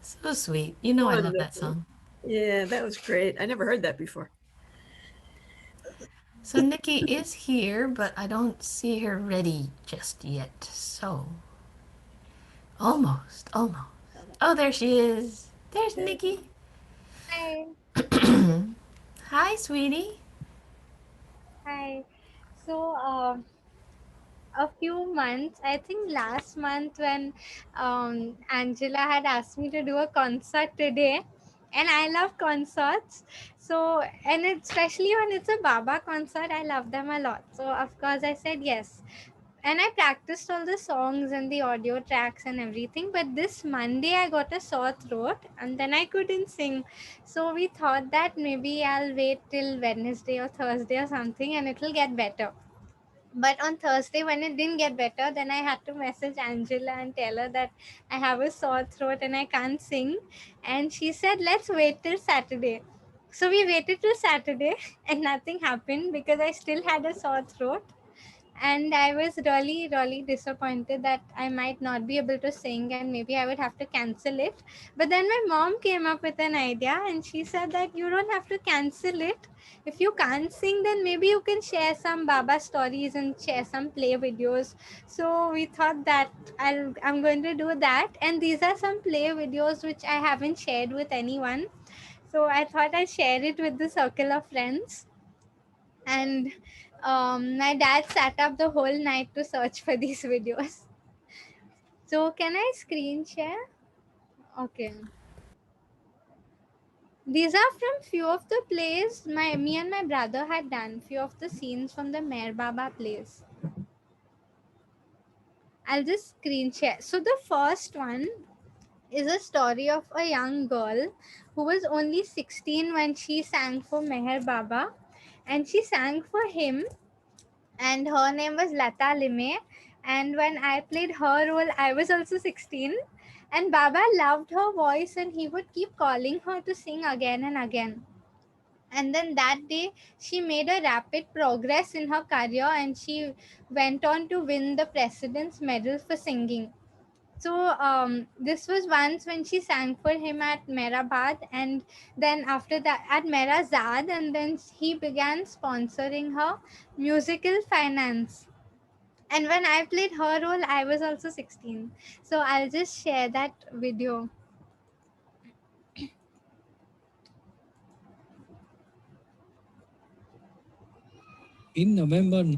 So sweet. You know I love that Wonderful. song. Yeah, that was great. I never heard that before. So Nikki is here, but I don't see her ready just yet. So, almost, almost. Oh, there she is. There's Yeah. Nikki. Hi, Hi, sweetie. hi. So, a few months, I think last month when Angela had asked me to do a concert today, and I love concerts. So, and especially when it's a Baba concert, I love them a lot. So, of course, I said yes. And I practiced all the songs and the audio tracks and everything. But this Monday, I got a sore throat and then I couldn't sing. So we thought that maybe I'll wait till Wednesday or Thursday or something and it'll get better. But on Thursday, when it didn't get better, then I had to message Angela and tell her that I have a sore throat and I can't sing. And she said, let's wait till Saturday. So we waited till Saturday and nothing happened because I still had a sore throat, and I was really disappointed that I might not be able to sing and maybe I would have to cancel it. But then my mom came up with an idea and she said that you don't have to cancel it. If you can't sing, then maybe you can share some Baba stories and share some play videos. So we thought that I'm going to do that, and these are some play videos which I haven't shared with anyone. So I thought I'd share it with the circle of friends. And my dad sat up the whole night to search for these videos. So can I screen share? Okay, these are from few of the plays my me and my brother had done, few of the scenes from the Mer Baba plays. I'll just screen share. So the first one is a story of a young girl who was only 16 when she sang for Meher Baba, and she sang for him, and her name was Lata Lime. And when I played her role, I was also 16. And Baba loved her voice and he would keep calling her to sing again and again. And then that day, she made a rapid progress in her career and she went on to win the President's Medal for singing. So this was once when she sang for him at Merabad, and then after that at Merazad, and then he began sponsoring her musical finance. And when I played her role, I was also 16. So I'll just share that video. In November,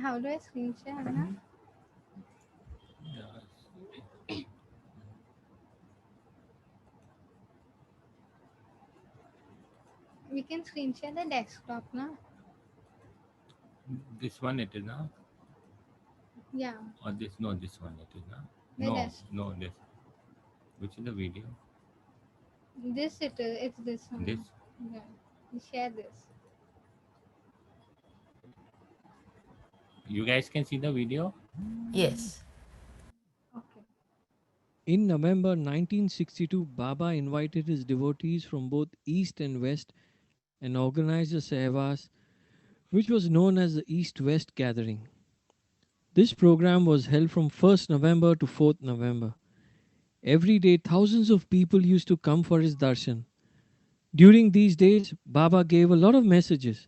How do I screen share, Anna? We can screen share the desktop now. this one it is now, Yeah, or this no, this one it is now. the No, desk. no, this. Which is the video? This it is. It's this This. one. Yeah, we share this. You guys can see the video. Yes. Okay. In November 1962, Baba invited his devotees from both East and West and organized a Sehvas, which was known as the East West Gathering. This program was held from 1st November to 4th November. Every day, thousands of people used to come for his darshan. During these days, Baba gave a lot of messages.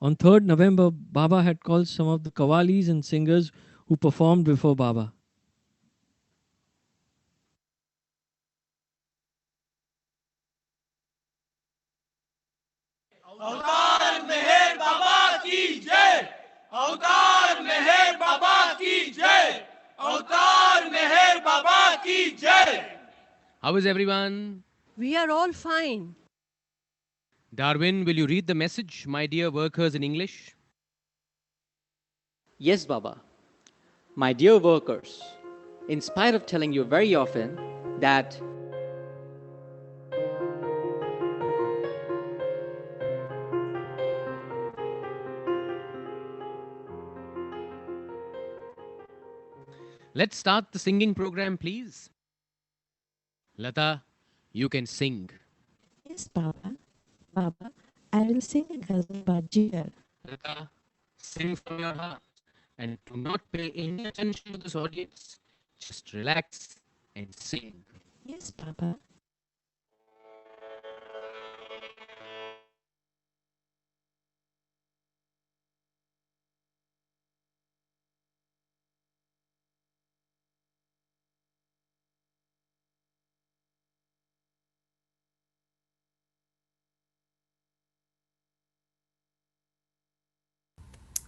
On 3rd November, Baba had called some of the Qawwalis and singers who performed before Baba. अवतार मेहर बाबा की जय। अवतार मेहर बाबा की जय। अवतार मेहर बाबा की जय। How is everyone? We are all fine. Darwin, will you read the message, my dear workers, in English? Yes, Baba. My dear workers, in spite of telling you very often that Let's start the singing program, please. Lata, you can sing. Yes, Baba. Baba, I will sing a ghazal about Jigar. Lata, sing from your heart and do not pay any attention to this audience. Just relax and sing. Yes, Baba.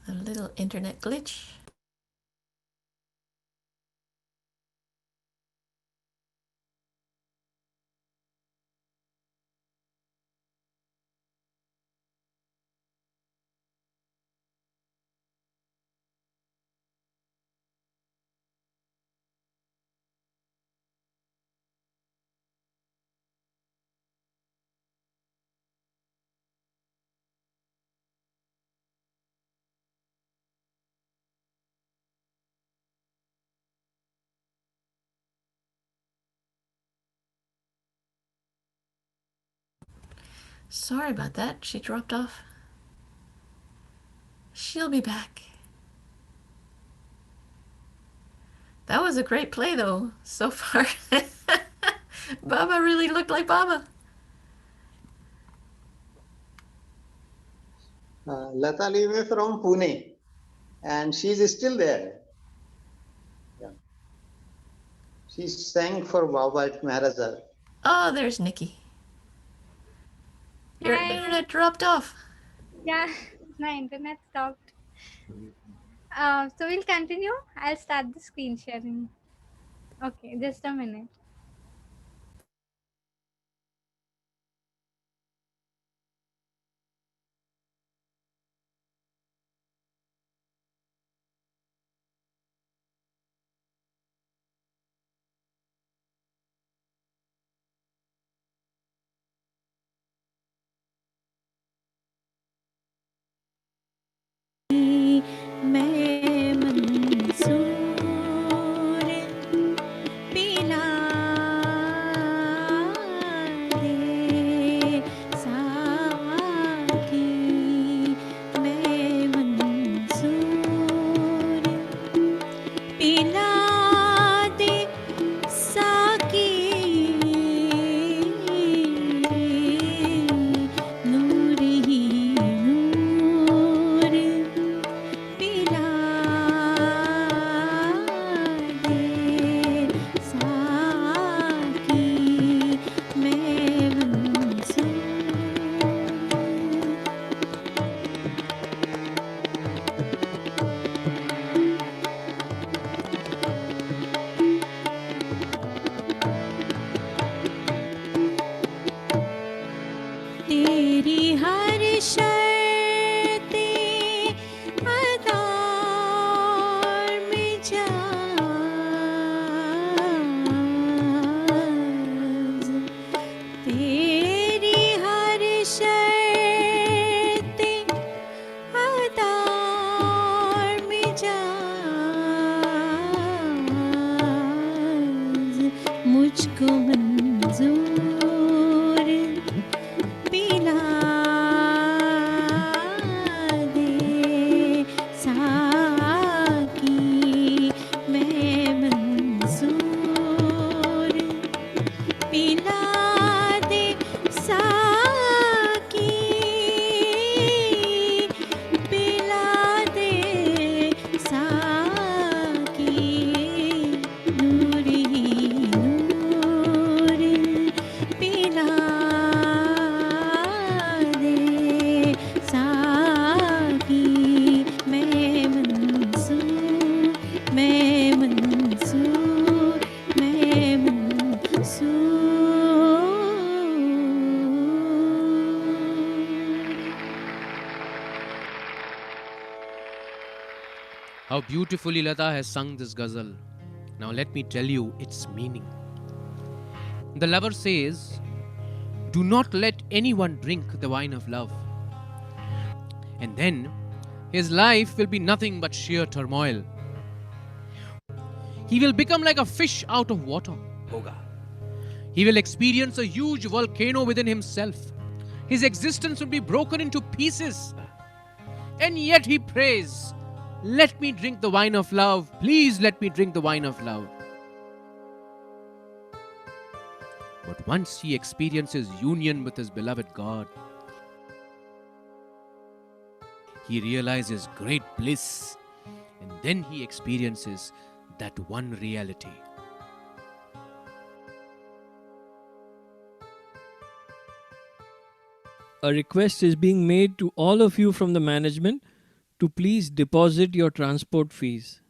A little internet glitch. Sorry about that. She dropped off. She'll be back. That was a great play, though, so far. Baba really looked like Baba. Lata Live from Pune, and she's still there. Yeah. She sang for Baba at Maharaja. Oh, there's Nikki. Your Hi. internet dropped off. Yeah, my internet stopped. So we'll continue. I'll start the screen sharing. Okay, just a minute. मैं मंसूर पिला दे साकी मैं मंसूर पिला दे साकी नूर ही नूर पिला दे साकी मैं मंसूर तेरी हर शर्ते अदा में जाज़ तेरी हर शर्ते अदा में जाज़ मुझको मंजूर पिला दे साकी मैं मंसूर पिला दे साकी पिला दे साकी नूर ही नूर पिला दे साकी मैं मंसूर मैं मंसूर मैं Mansoor How beautifully Lata has sung this ghazal. Now let me tell you its meaning. The lover says, "Do not let anyone drink the wine of love." And then his life will be nothing but sheer turmoil. He will become like a fish out of water. He will experience a huge volcano within himself. His existence will be broken into pieces. And yet he prays, "Let me drink the wine of love. Please let me drink the wine of love." But once he experiences union with his beloved God, he realizes great bliss, and then he experiences that one reality. A request is being made to all of you from the management to please deposit your transport fees.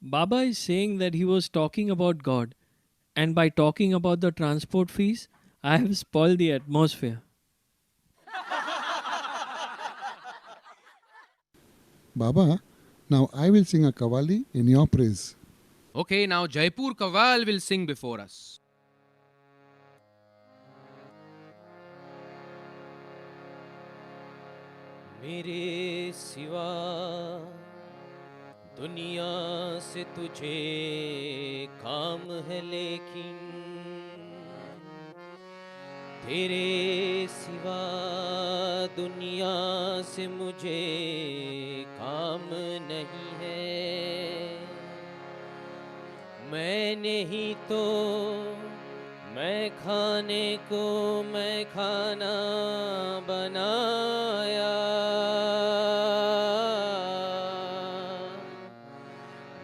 Baba is saying that he was talking about God, and by talking about the transport fees, I have spoiled the atmosphere. Baba, now I will sing a kawali in your praise. Okay, now Jaipur Kaval will sing before us. मेरे सिवा दुनिया से तुझे काम है, लेकिन तेरे सिवा दुनिया से मुझे काम नहीं है। मैंने ही तो मैं खाने को मैं खाना बनाया,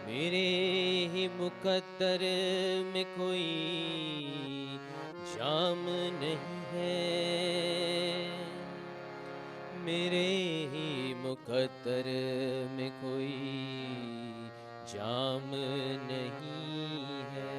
मेरे ही मुकद्दर में कोई जाम नहीं है, मेरे ही मुकद्दर में कोई जाम नहीं है।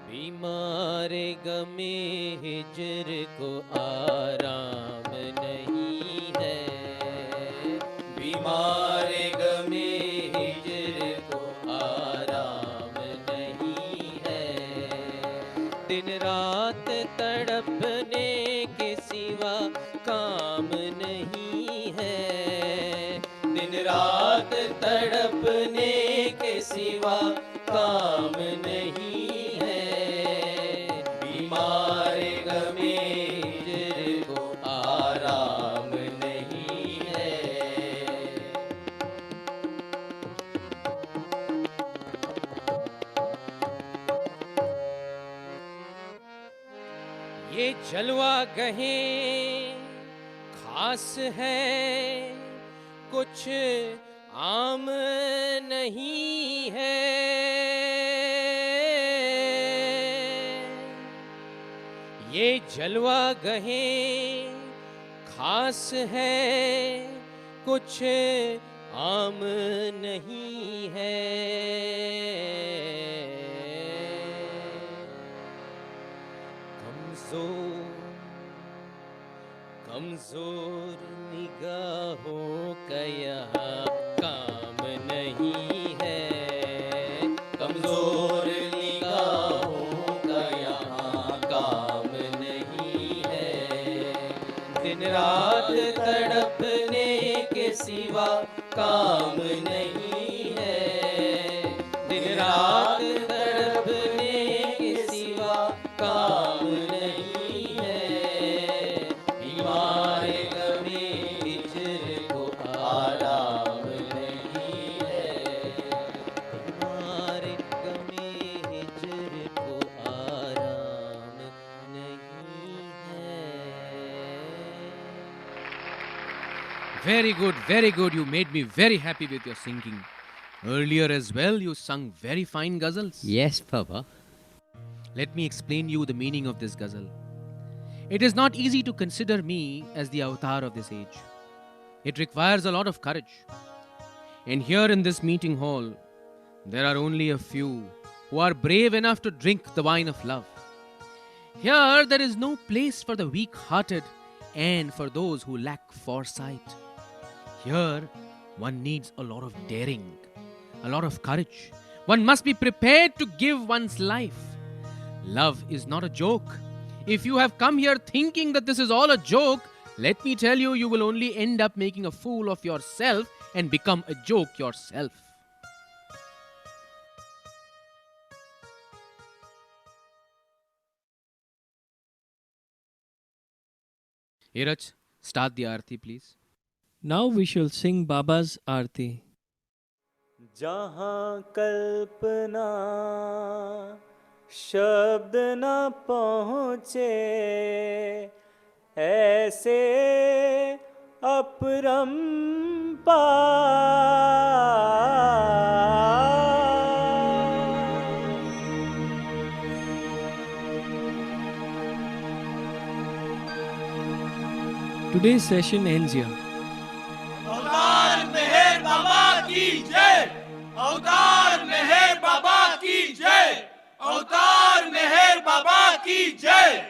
बीमारे गमे हिजर को आराम नहीं है, बीमारे गमे हिजर को आराम नहीं है। दिन रात तड़पने के सिवा काम नहीं है, दिन रात तड़पने के सिवा काम नहीं है। बीमारे गमे हिजर को आराम नहीं है। ये जलवा गहे खास है, कुछ आम नहीं है। ये जलवा गहे खास है, कुछ आम नहीं है। कमजोर निगाहों का यहाँ काम नहीं है, कमजोर निगाहों का यहाँ काम नहीं है। दिन रात तड़पने के सिवा काम नहीं है, दिन रात तड़पने के सिवा काम नहीं है। बीमारे गमे हिजर को आराम नहीं है, बीमारे गमे हिजर को आराम नहीं है। Very good, very good. You made me very happy with your singing. Earlier as well, you sung very fine ghazals. Yes, Baba. Let me explain you the meaning of this ghazal. It is not easy to consider me as the avatar of this age. It requires a lot of courage. And here in this meeting hall, there are only a few who are brave enough to drink the wine of love. Here, there is no place for the weak-hearted and for those who lack foresight. Here, one needs a lot of daring, a lot of courage. One must be prepared to give one's life. Love is not a joke. If you have come here thinking that this is all a joke, let me tell you, you will only end up making a fool of yourself and become a joke yourself. Iraj, Start the Aarti, please. Now we shall sing Baba's Aarti. जहाँ कल्पना शब्द न पहुँचे ऐसे अपरंपार। Today's session ends here. अवतार मेहर बाबा की जय। अवतार मेहर बाबा की जय। अवतार मेहर बाबा की जय।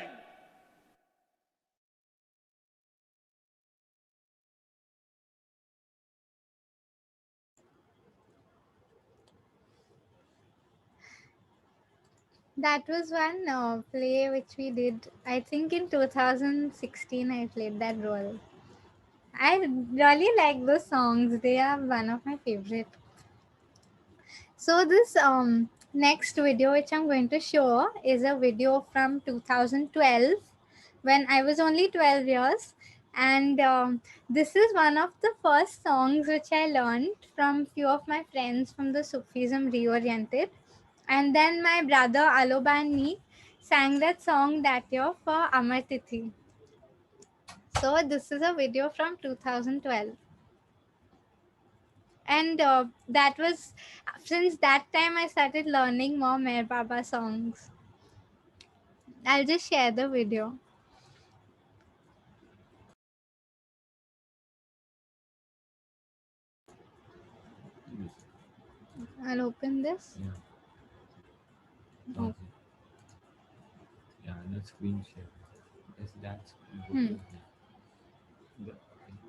That was one play which we did, I think in 2016 I played that role. I really like those songs. They are one of my favorite. So this next video which I'm going to show is a video from 2012 when I was only 12 years, and this is one of the first songs which I learned from few of my friends from the Sufism Reoriented, and then my brother Aloba and me sang that song that year for Amar Tithi. So this is a video from 2012. And that was, since that time I started learning more Meher Baba songs. I'll just share the video. I'll open this. Oh. Yeah, the screen share. Is that Hmm. the,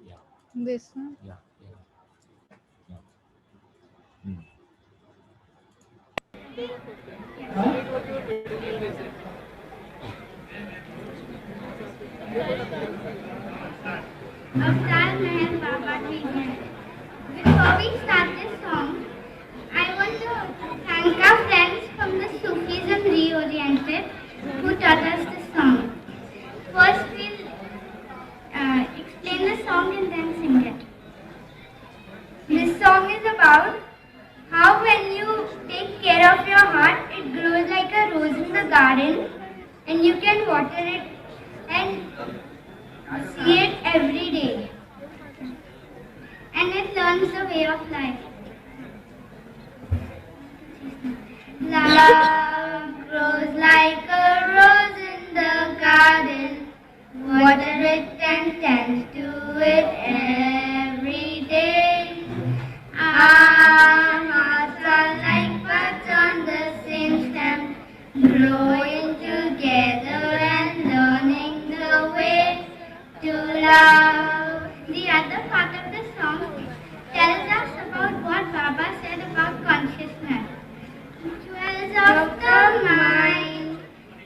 yeah, This one. yeah, yeah. Hmm. Avatar Meher Baba ki Jai. Before we start this song, I want to thank our friends from the Sufism Reoriented who taught us this song. First we'll explain the song and then sing it. This song is about how when you take care of your heart, it grows like a rose in the garden and you can water it and see it every day. And it learns the way of life. Love grows like a rose in the garden. Water it and tend to it every day. Our hearts are like buds on the same stem, growing together and learning the way to love. The other part of the song tells us about what Baba said about consciousness. Jewels of the mind,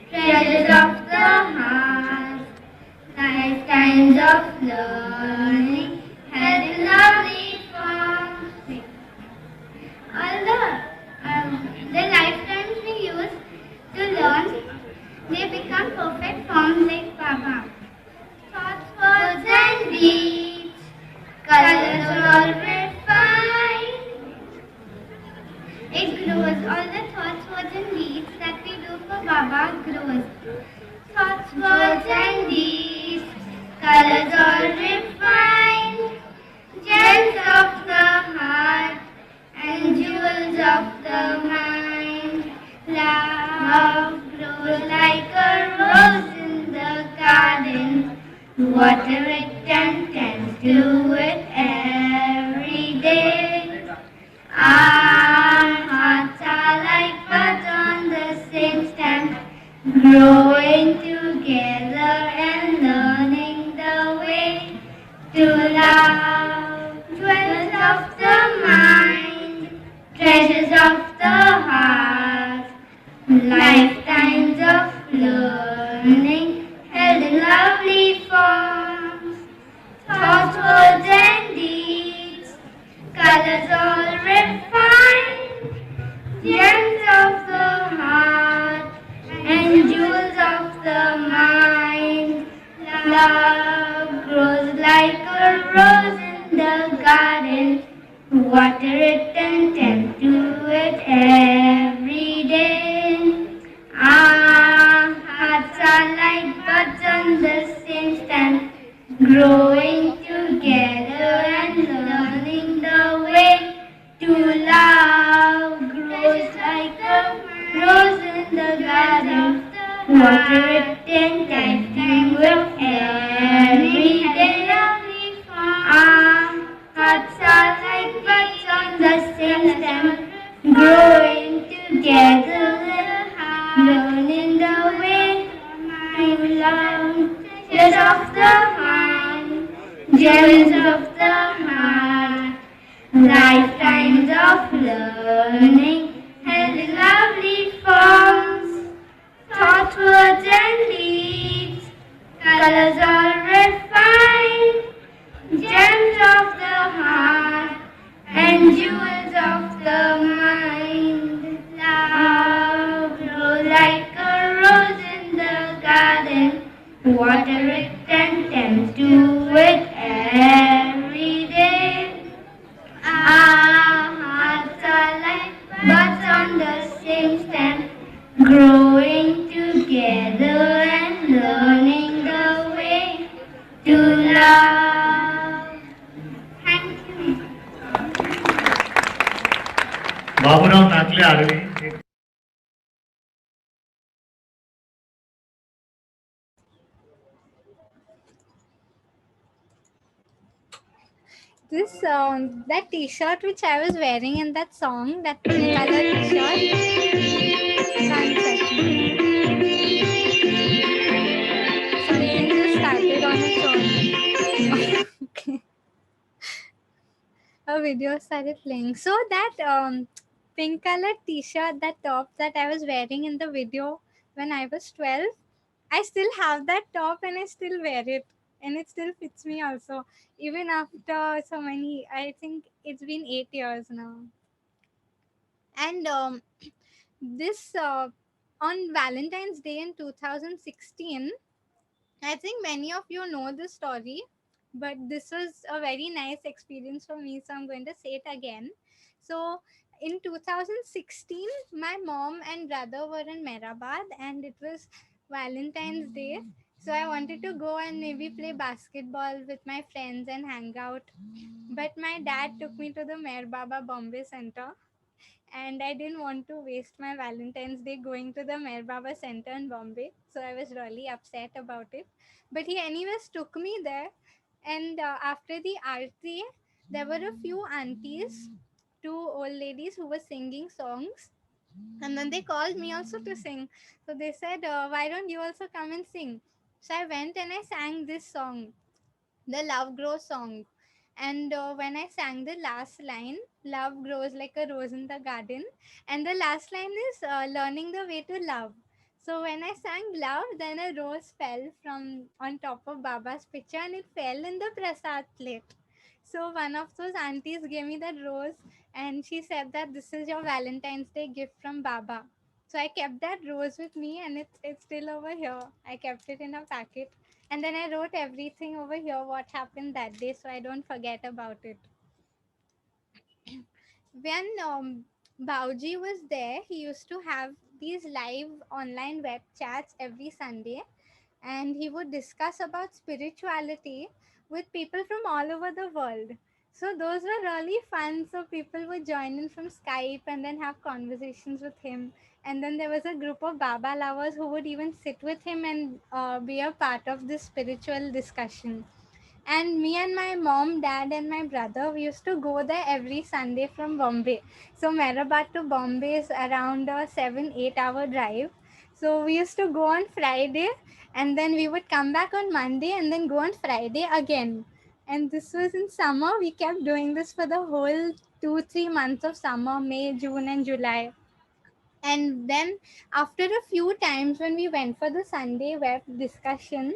treasures of the heart, lifetimes of learning, health in lovely form. All the lifetimes we use to learn, they become perfect forms like Baba. Thoughts, words and deeds, colors are all refined. It grows, all the thoughts, words and deeds that we do for Baba grows. Thoughts, words and deeds, colors are refined. Gems of the heart and jewels of the mind. Love grows like a rose in the garden. Water it and tend to it every day. Our hearts are like buds on the same stem, growing together and learning the way to love. Jewels of the mind, treasures of the heart, lifetimes of learning held in lovely forms. Thoughts, words and deeds, colors all refined, gems of the heart and jewels of the mind. Love grows like a rose in the garden. Water it and tend to it every day. Our hearts are like buds on the same stem, growing together and learning the way to love. Grows like a rose in the garden. Water it and tend to it every day. Our hearts are like buds on the same stem, growing together and learning the way to love. Tears of the mind, gems of the heart, lifetimes of learning, and lovely forms, thought, words, and deeds, colors all refined, gems of the heart and jewels of the mind. Love grows like a rose in the garden. Water it and tend to it every day. Our hearts are like buds on the same stem, growing together and learning the way to love. Thank you. Baburao नाचले आरवी. This that T-shirt which I was wearing in that song, that pink color T-shirt. One second. Something just started on its own. Okay. A video started playing. So that pink color T-shirt, that top that I was wearing in the video when I was 12, I still have that top and I still wear it, and it still fits me also, even after so many. I think it's been 8 years now. And this on Valentine's Day in 2016, I think many of you know the story, but this was a very nice experience for me, so I'm going to say it again. So, in 2016, my mom and brother were in Mehrabad, and it was Valentine's Day. So, I wanted to go and maybe play basketball with my friends and hang out. But my dad took me to the Meher Baba Bombay Center, and I didn't want to waste my Valentine's Day going to the Meher Baba Center in Bombay. So I was really upset about it. But he, anyways, took me there. And after the arti, there were a few aunties, two old ladies who were singing songs. And then they called me also to sing. So they said, why don't you also come and sing? So I went and I sang this song, the Love Grows song. And when I sang the last line, love grows like a rose in the garden. And the last line is learning the way to love. So when I sang love, then a rose fell from on top of Baba's picture and it fell in the prasad plate. So one of those aunties gave me that rose and she said that this is your Valentine's Day gift from Baba. So I kept that rose with me and it's still over here. I kept it in a packet. And then I wrote everything over here, what happened that day, so I don't forget about it. When Bauji was there, he used to have these live online web chats every Sunday, and he would discuss about spirituality with people from all over the world. So those were really fun. So people would join in from Skype and then have conversations with him. And then there was a group of Baba lovers who would even sit with him and be a part of this spiritual discussion. And me and my mom, dad, and my brother, we used to go there every Sunday from Bombay. So Mehrabad to Bombay is around a 7-8 hour drive. So we used to go on Friday, and then we would come back on Monday and then go on Friday again. And this was in summer. We kept doing this for the whole 2-3 months of summer, May, June, and July. And then after a few times when we went for the Sunday web discussions,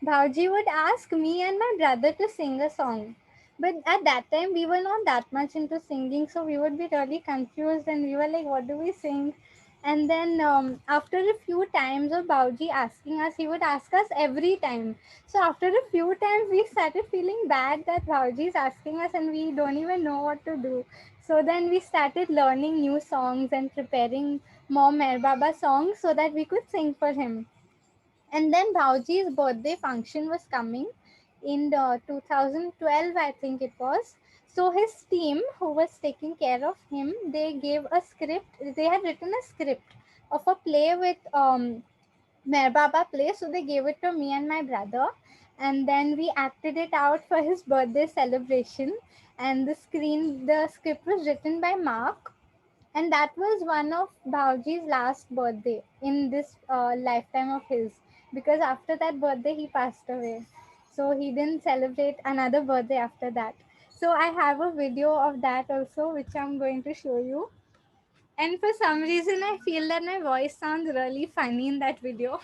Bhauji would ask me and my brother to sing a song. But at that time, we were not that much into singing, so we would be really confused and we were like, what do we sing? And then after a few times of Bauji asking us, he would ask us every time. So after a few times, we started feeling bad that Bauji is asking us and we don't even know what to do. So then we started learning new songs and preparing more Meher Baba songs so that we could sing for him. And then Bauji's birthday function was coming in the 2012, I think it was. So his team, who was taking care of him, they gave a script. They had written a script of a play with Meher Baba play. So they gave it to me and my brother, and then we acted it out for his birthday celebration. And the script was written by Mark, and that was one of Bauji's last birthday in this lifetime of his, because after that birthday he passed away. So he didn't celebrate another birthday after that. So I have a video of that also, which I'm going to show you. And for some reason, I feel that my voice sounds really funny in that video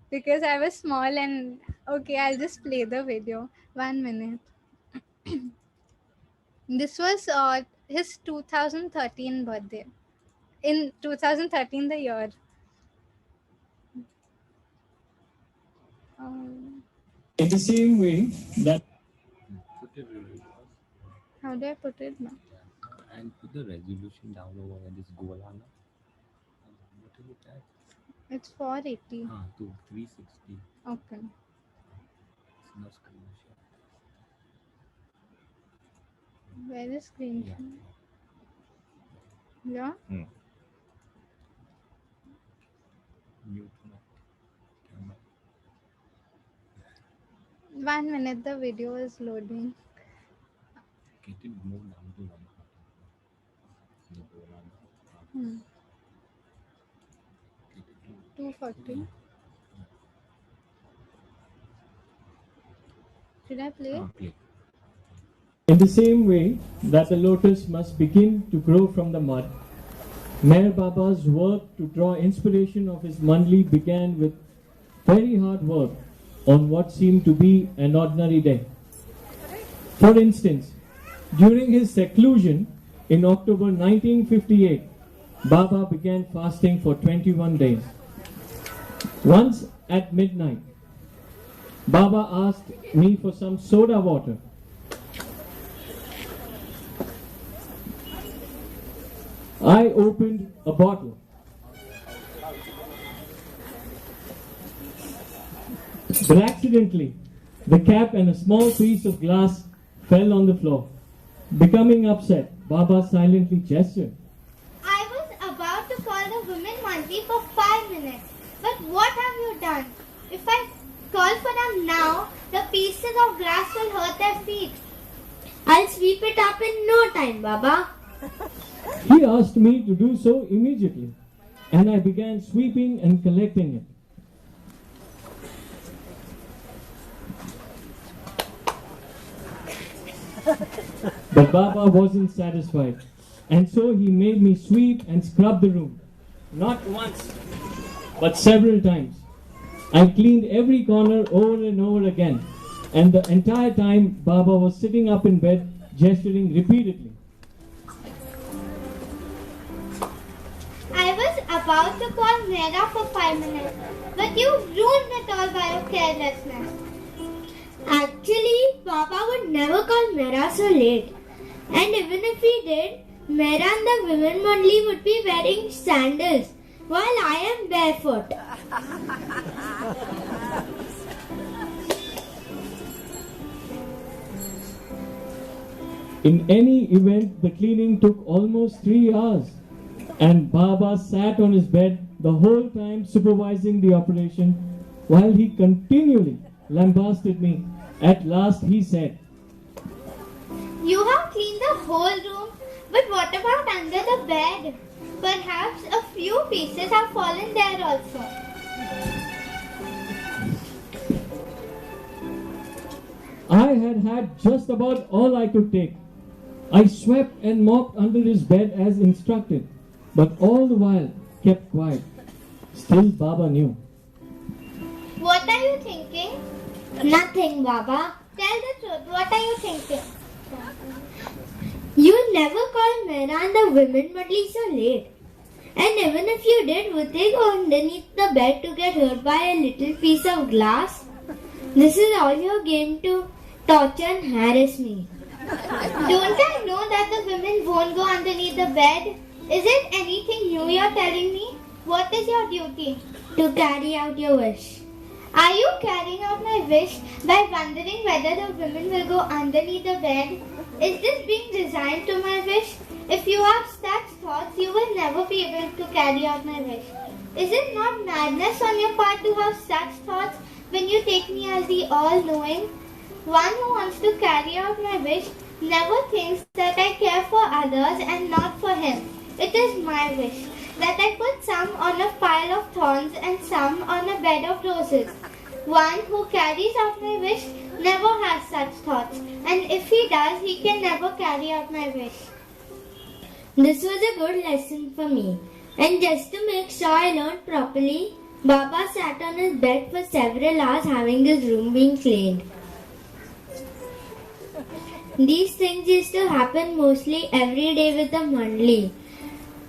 because I was small and okay, I'll just play the video. 1 minute. This was his 2013 birthday. In 2013, the year. In the same way that Put it in reverse. How do I put it now? And put the resolution down over this Golana. What is it at? It's 480. To 360. Okay. It's no screen share. Where is screen share? Yeah? Mute now. Camera. 1 minute, the video is loading. Get it moved down to 140. The Golana. Hmm. Get it to 240. Should I play? play. in the same way that the lotus must begin to grow from the mud, Meher Baba's work to draw inspiration of his mandali began with very hard work on what seemed to be an ordinary day. For instance, during his seclusion in October 1958, Baba began fasting for 21 days. Once at midnight, Baba asked me for some soda water. I opened a bottle. But accidentally, the cap and a small piece of glass fell on the floor. Becoming upset, Baba silently gestured. I was about to call the women monthly for 5 minutes. But what have you done? If I call for them now, the pieces of glass will hurt their feet. I'll sweep it up in no time, Baba. He asked me to do so immediately, and I began sweeping and collecting it. But Baba wasn't satisfied, and so he made me sweep and scrub the room. Not once, but several times. I cleaned every corner over and over again, and the entire time Baba was sitting up in bed, gesturing repeatedly. I was about to call Mera for 5 minutes, but you ruined it all by your carelessness. Actually, Baba would never call Mera so late. And even if he did, Mera and the women only would be wearing sandals, while I am barefoot. In any event, the cleaning took almost 3 hours, and Baba sat on his bed the whole time supervising the operation while he continually lambasted me. At last he said, You have cleaned the whole room, but what about under the bed? Perhaps a few pieces have fallen there also. I had just about all I could take. I swept and mopped under his bed as instructed, but all the while kept quiet. Still Baba knew. What are you thinking? Nothing, Baba. Tell the truth. What are you thinking? You never called Mera and the women only so late. And even if you did, would they go underneath the bed to get hurt by a little piece of glass? This is all your game to torture and harass me. Don't I know that the women won't go underneath the bed? Is it anything new you're telling me? What is your duty? To carry out your wish. Are you carrying out my wish by wondering whether the women will go underneath the bed? Is this being designed to my wish? If you have such thoughts, you will never be able to carry out my wish. Is it not madness on your part to have such thoughts when you take me as the all-knowing? One who wants to carry out my wish never thinks that I care for others and not for him. It is my wish that I put some on a pile of thorns and some on a bed of roses. One who carries out my wish never has such thoughts, and if he does, he can never carry out my wish. This was a good lesson for me, and just to make sure I learned properly, Baba sat on his bed for several hours having his room being cleaned. These things used to happen mostly every day with the mandali.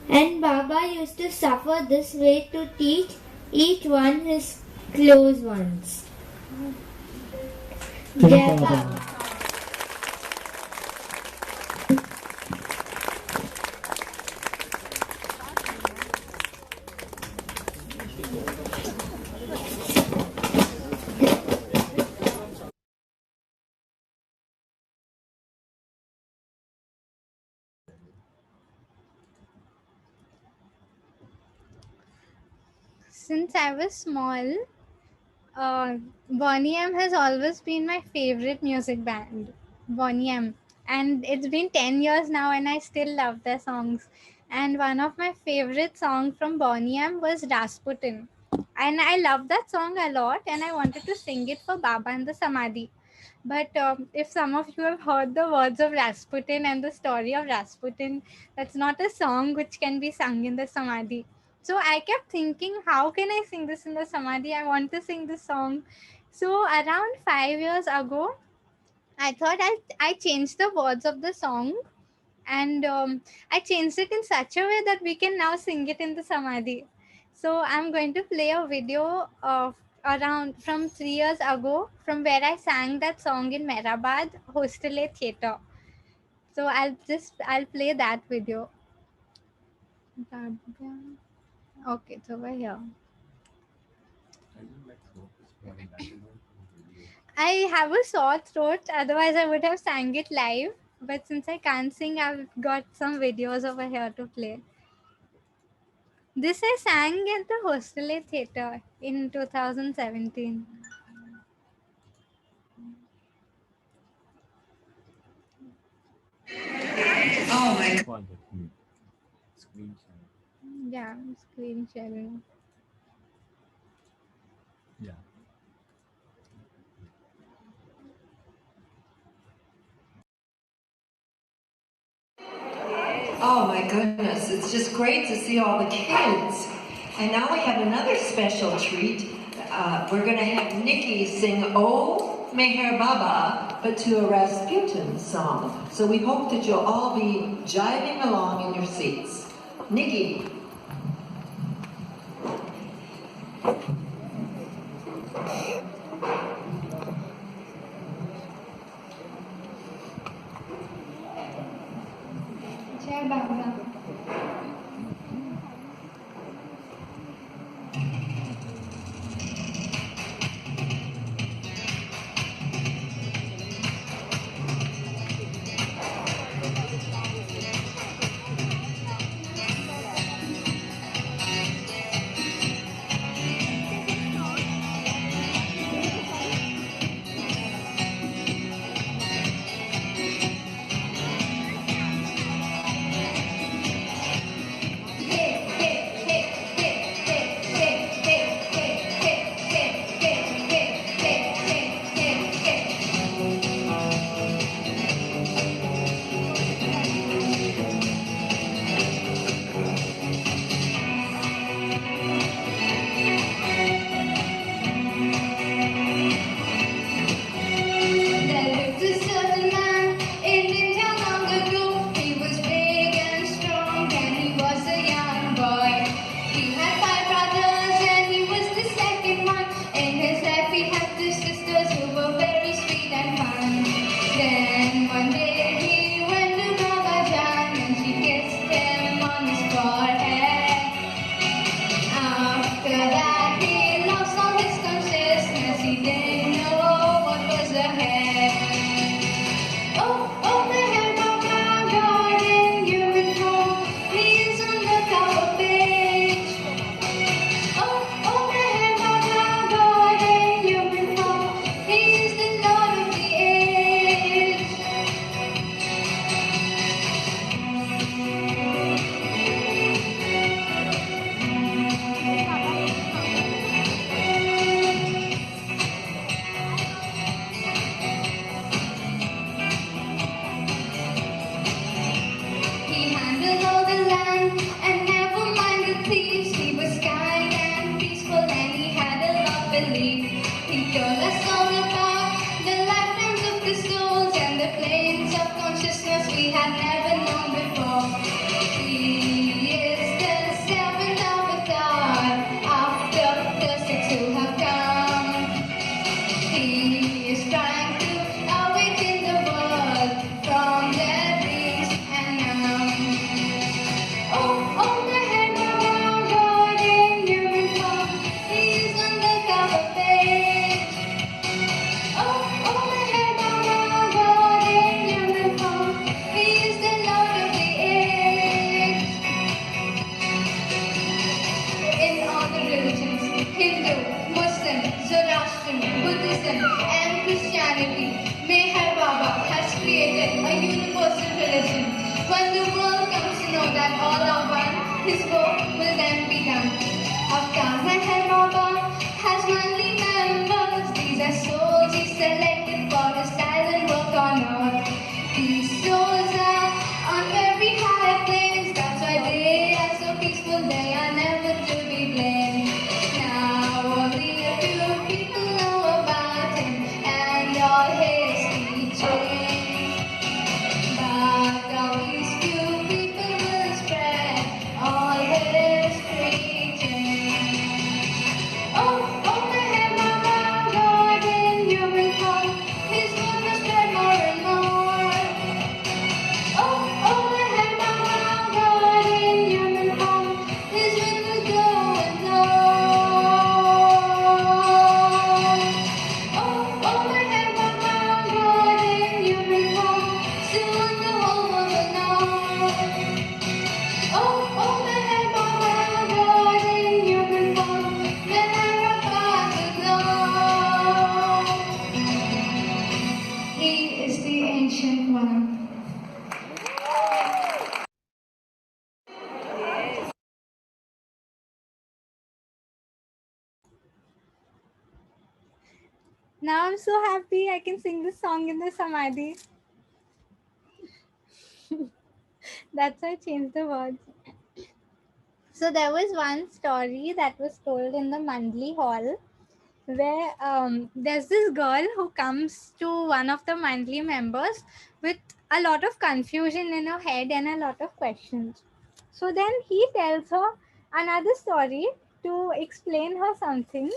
And Baba used to suffer this way to teach each one his close ones. Jai Baba. Since I was small, Bonnie M has always been my favorite music band. Bonnie M. And it's been 10 years now and I still love their songs. And one of my favorite songs from Bonnie M was Rasputin. And I love that song a lot and I wanted to sing it for Baba and the Samadhi. But if some of you have heard the words of Rasputin and the story of Rasputin, that's not a song which can be sung in the Samadhi. So I kept thinking, how can I sing this in the Samadhi? I want to sing this song. So around 5 years ago, I thought I changed the words of the song and I changed it in such a way that we can now sing it in the Samadhi. So I'm going to play a video of around from 3 years ago from where I sang that song in Mehrabad Hostel Theatre. So I'll play that video. Okay, it's over here. I have a sore throat, otherwise I would have sang it live. But since I can't sing, I've got some videos over here to play. This I sang at the Hostel Theatre in 2017. Oh my god. Screen sharing. Yeah, screen sharing. Yeah. Oh my goodness, it's just great to see all the kids. And now we have another special treat. We're going to have Nikki sing Oh Meher Baba, but to a Rasputin song. So we hope that you'll all be jiving along in your seats. Nikki. Jai Baba. didn't know what was ahead. Oh, Meher Baba, God in human form, He's on the cover page. Oh, Meher Baba, God in human form, He's the Lord of the age. He handled all the land and never minded thieves. He was kind and peaceful and he had a lot belief. He told us all about the lifetimes of the souls and the planes of consciousness we had never known before. He is the seventh avatar after the six who have come. He is trying to awaken the world from their dreams and numb. Oh, Meher Baba, God in human form, He's on the cover page. Oh, Meher Baba, God in human form, He's the Lord of the age. In all the religions, Hindu, Muslim, Zoroastrian, Buddhism, and Christianity, Meher Baba has created a universal religion. When the world comes to know that all are one, His work will then be done. Avatar Meher Baba has manly members. These are souls He selected for His silent work on earth. These souls are on very high planes. That's why they are so peaceful. They are never to be blamed. Now only a few people know about Him and all His teachings. But all these few people will spread all His preaching. Oh, Meher Baba, God in human form, His word will spread more and more. Oh, Meher Baba, God in human form, His wind will go and blow. Oh, Meher Baba, God in human form, soon the whole world will know. Oh, Meher Baba, God in human form, Meher Baba to glow. He is the ancient one. Now I'm so happy I can sing this song in the Samadhi. That's why I changed the words. So there was one story that was told in the Mandli Hall where there's this girl who comes to one of the Mandli members with a lot of confusion in her head and a lot of questions. So then he tells her another story to explain her something.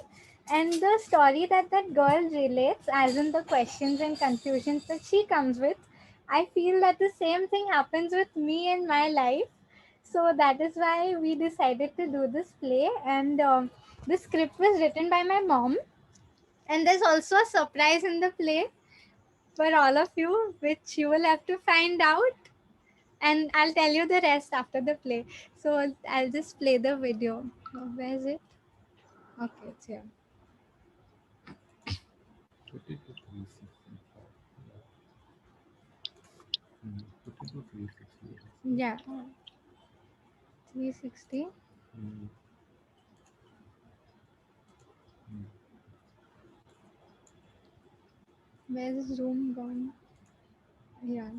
And the story that that girl relates, as in the questions and confusions that she comes with, I feel that the same thing happens with me in my life. So that is why we decided to do this play. And the script was written by my mom. And there's also a surprise in the play for all of you, which you will have to find out. And I'll tell you the rest after the play. So I'll just play the video. Where is it? Okay, it's here. Put it to 365. Put it to 360. Yeah. 360. Where's Zoom gone? Yeah.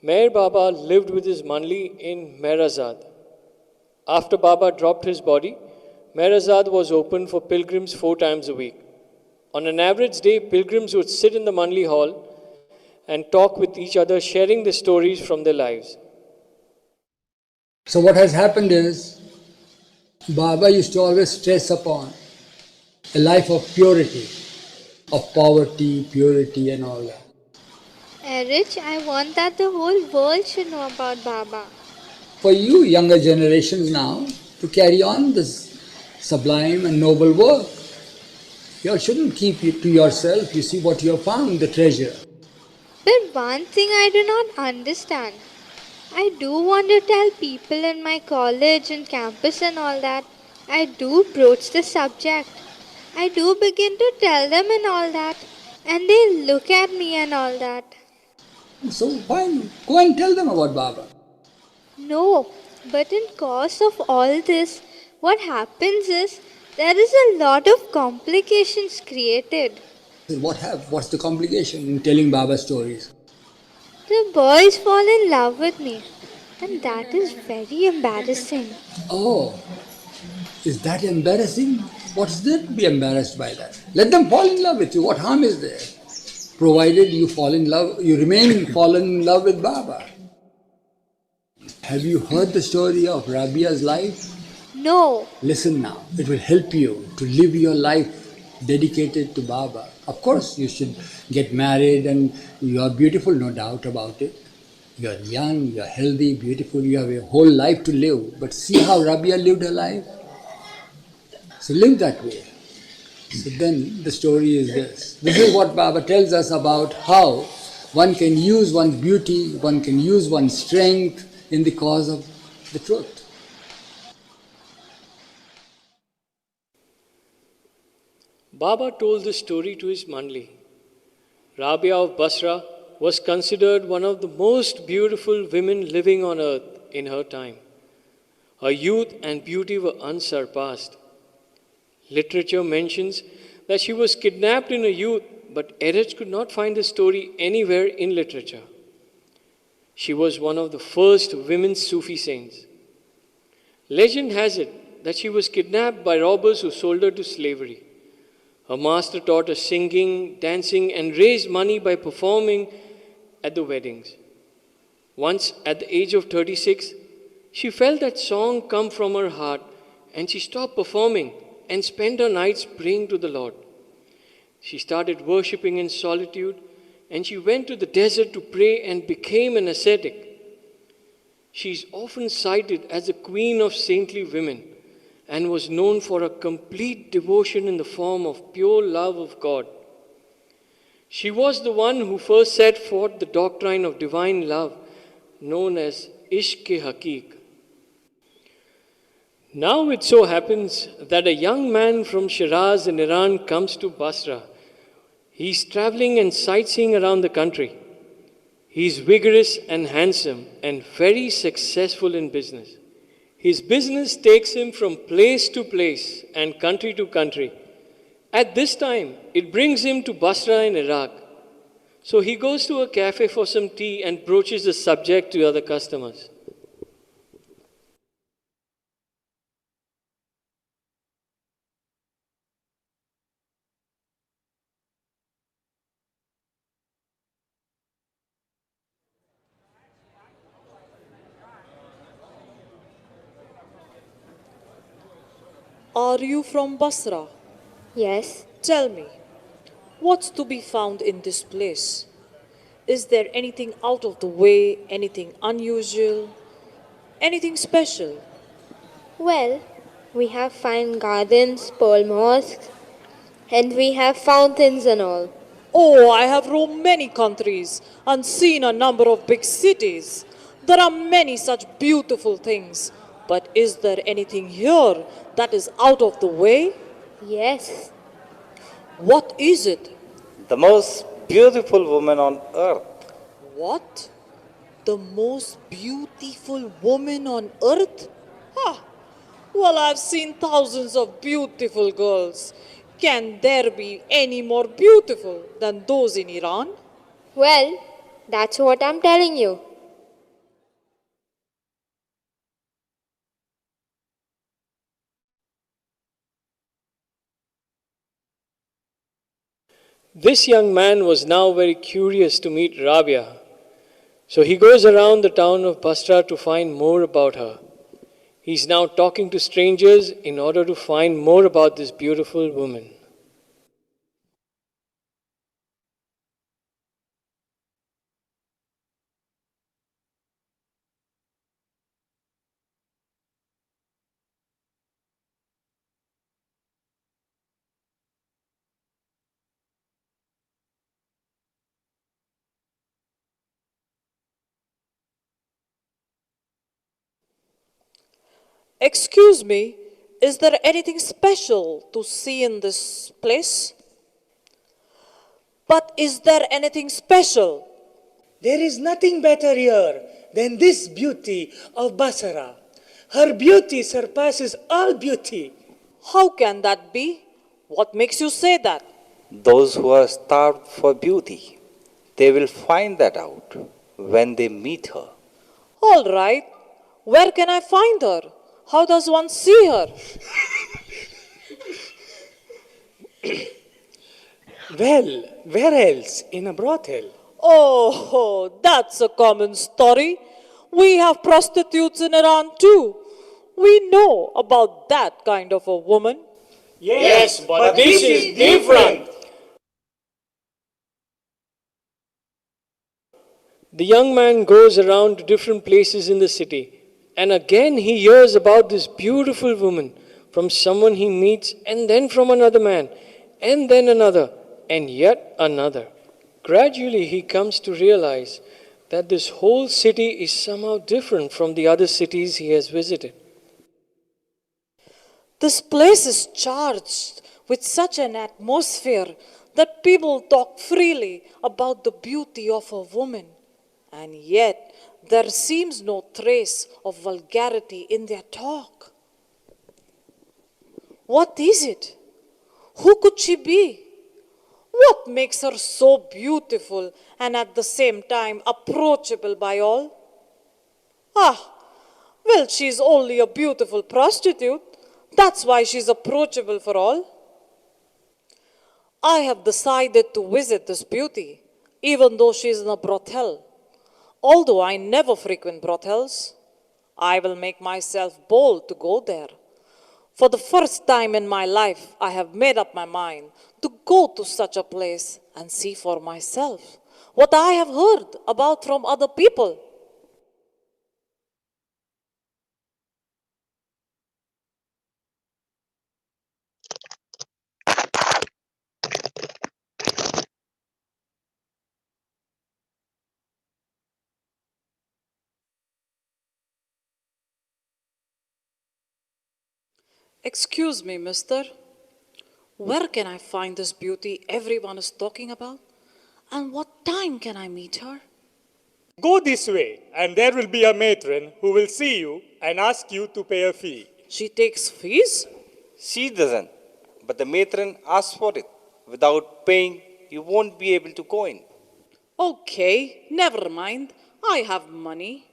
Meher Baba lived with his Manli in Mehrazad. After Baba dropped his body, Mehrazad was open for pilgrims 4 times a week. On an average day, pilgrims would sit in the Manli hall and talk with each other, sharing the stories from their lives. So what has happened is, Baba used to always stress upon a life of purity, of poverty, purity and all that. Erich, I want that the whole world should know about Baba. For you younger generations now to carry on this sublime and noble work. You shouldn't keep it to yourself. You see what you have found, the treasure. But one thing I do not understand. I do want to tell people in my college and campus and all that. I do broach the subject. I do begin to tell them and all that. And they look at me and all that. So fine, go and tell them about Baba. No, but in course of all this, what happens is there is a lot of complications created. What's the complication in telling Baba stories? The boys fall in love with me, and that is very embarrassing. Oh, is that embarrassing? What's there to be embarrassed by that? Let them fall in love with you. What harm is there? Provided you fall in love, you remain fallen in love with Baba. Have you heard the story of Rabia's life? No. Listen now, it will help you to live your life dedicated to Baba. Of course, you should get married and you are beautiful, no doubt about it. You are young, you are healthy, beautiful, you have a whole life to live. But see how Rabia lived her life? So live that way. So then the story is this. This is what Baba tells us about how one can use one's beauty, one can use one's strength in the cause of the truth. Baba told this story to his Mandli. Rabia of Basra was considered one of the most beautiful women living on earth in her time. Her youth and beauty were unsurpassed. Literature mentions that she was kidnapped in her youth, but Erich could not find the story anywhere in literature. She was one of the first women Sufi saints. Legend has it that she was kidnapped by robbers who sold her to slavery. Her master taught her singing, dancing, and raised money by performing at the weddings. Once, at the age of 36, she felt that song come from her heart and she stopped performing and spent her nights praying to the Lord. She started worshipping in solitude and she went to the desert to pray and became an ascetic. She is often cited as the queen of saintly women and was known for a complete devotion in the form of pure love of God. She was the one who first set forth the doctrine of divine love, known as Ishq-e-Haqiq. Now it so happens that a young man from Shiraz in Iran comes to Basra. He is traveling and sightseeing around the country. He is vigorous and handsome and very successful in business. His business takes him from place to place and country to country. At this time, it brings him to Basra in Iraq. So he goes to a cafe for some tea and broaches the subject to other customers. Are you from Basra? Yes. Tell me, what's to be found in this place? Is there anything out of the way, anything unusual, anything special? Well, we have fine gardens, pearl mosques, and we have fountains and all. Oh, I have roamed many countries and seen a number of big cities. There are many such beautiful things. But is there anything here that is out of the way? Yes. What is it? The most beautiful woman on earth. What? The most beautiful woman on earth? Ha! Well, I've seen thousands of beautiful girls. Can there be any more beautiful than those in Iran? Well, that's what I'm telling you. This young man was now very curious to meet Rabia. So he goes around the town of Basra to find more about her. He's now talking to strangers in order to find more about this beautiful woman. Hello, Excuse me, is there anything special to see in this place? But is there anything special? There is nothing better here than this beauty of Basara. Her beauty surpasses all beauty. How can that be? What makes you say that? Those who are starved for beauty, they will find that out when they meet her. All right. Where can I find her? How does one see her? Well, where else in a brothel? Oh, that's a common story. We have prostitutes in Iran too. We know about that kind of a woman. Yes, but this is different. The young man goes around to different places in the city, and again he hears about this beautiful woman from someone he meets, and then from another man, and then another, and yet another. Gradually, he comes to realize that this whole city is somehow different from the other cities he has visited. This place is charged with such an atmosphere that people talk freely about the beauty of a woman. And yet, there seems no trace of vulgarity in their talk. What is it? Who could she be? What makes her so beautiful and at the same time approachable by all? Ah, well, she's only a beautiful prostitute. That's why she's approachable for all. I have decided to visit this beauty, even though she's in a brothel. Although I never frequent brothels, I will make myself bold to go there. For the first time in my life, I have made up my mind to go to such a place and see for myself what I have heard about from other people. Excuse me, mister. Where can I find this beauty everyone is talking about? And what time can I meet her? Go this way, and there will be a matron who will see you and ask you to pay a fee. She takes fees? She doesn't, but the matron asks for it. Without paying, you won't be able to go in. Okay, never mind. I have money.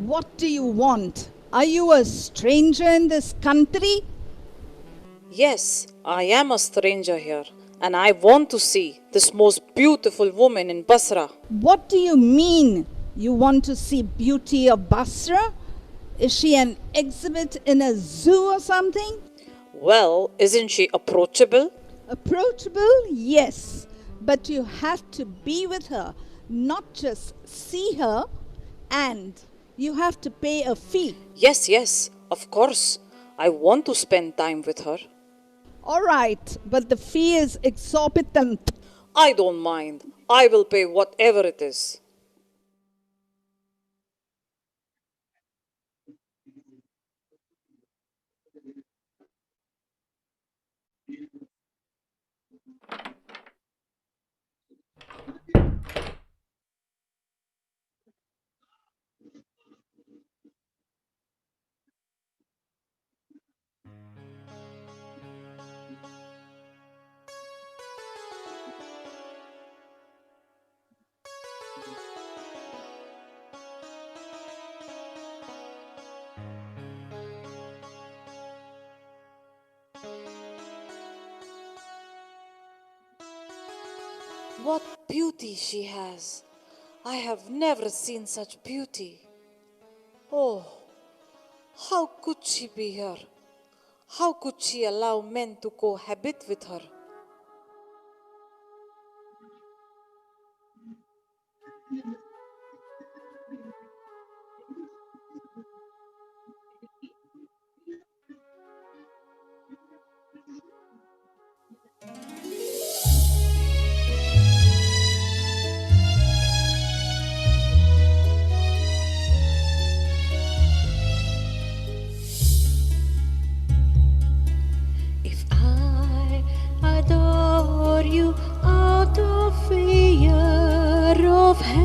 What do you want? Are you a stranger in this country? Yes, I am a stranger here, and I want to see this most beautiful woman in Basra. What do you mean you want to see beauty of Basra? Is she an exhibit in a zoo or something? Well, isn't she approachable? Approachable, yes. But you have to be with her, not just see her, and you have to pay a fee. Yes, of course. I want to spend time with her. All right, but the fee is exorbitant. I don't mind. I will pay whatever it is. What beauty she has! I have never seen such beauty. Oh, how could she be here? How could she allow men to cohabit with her? If I adore you out of fear of hell,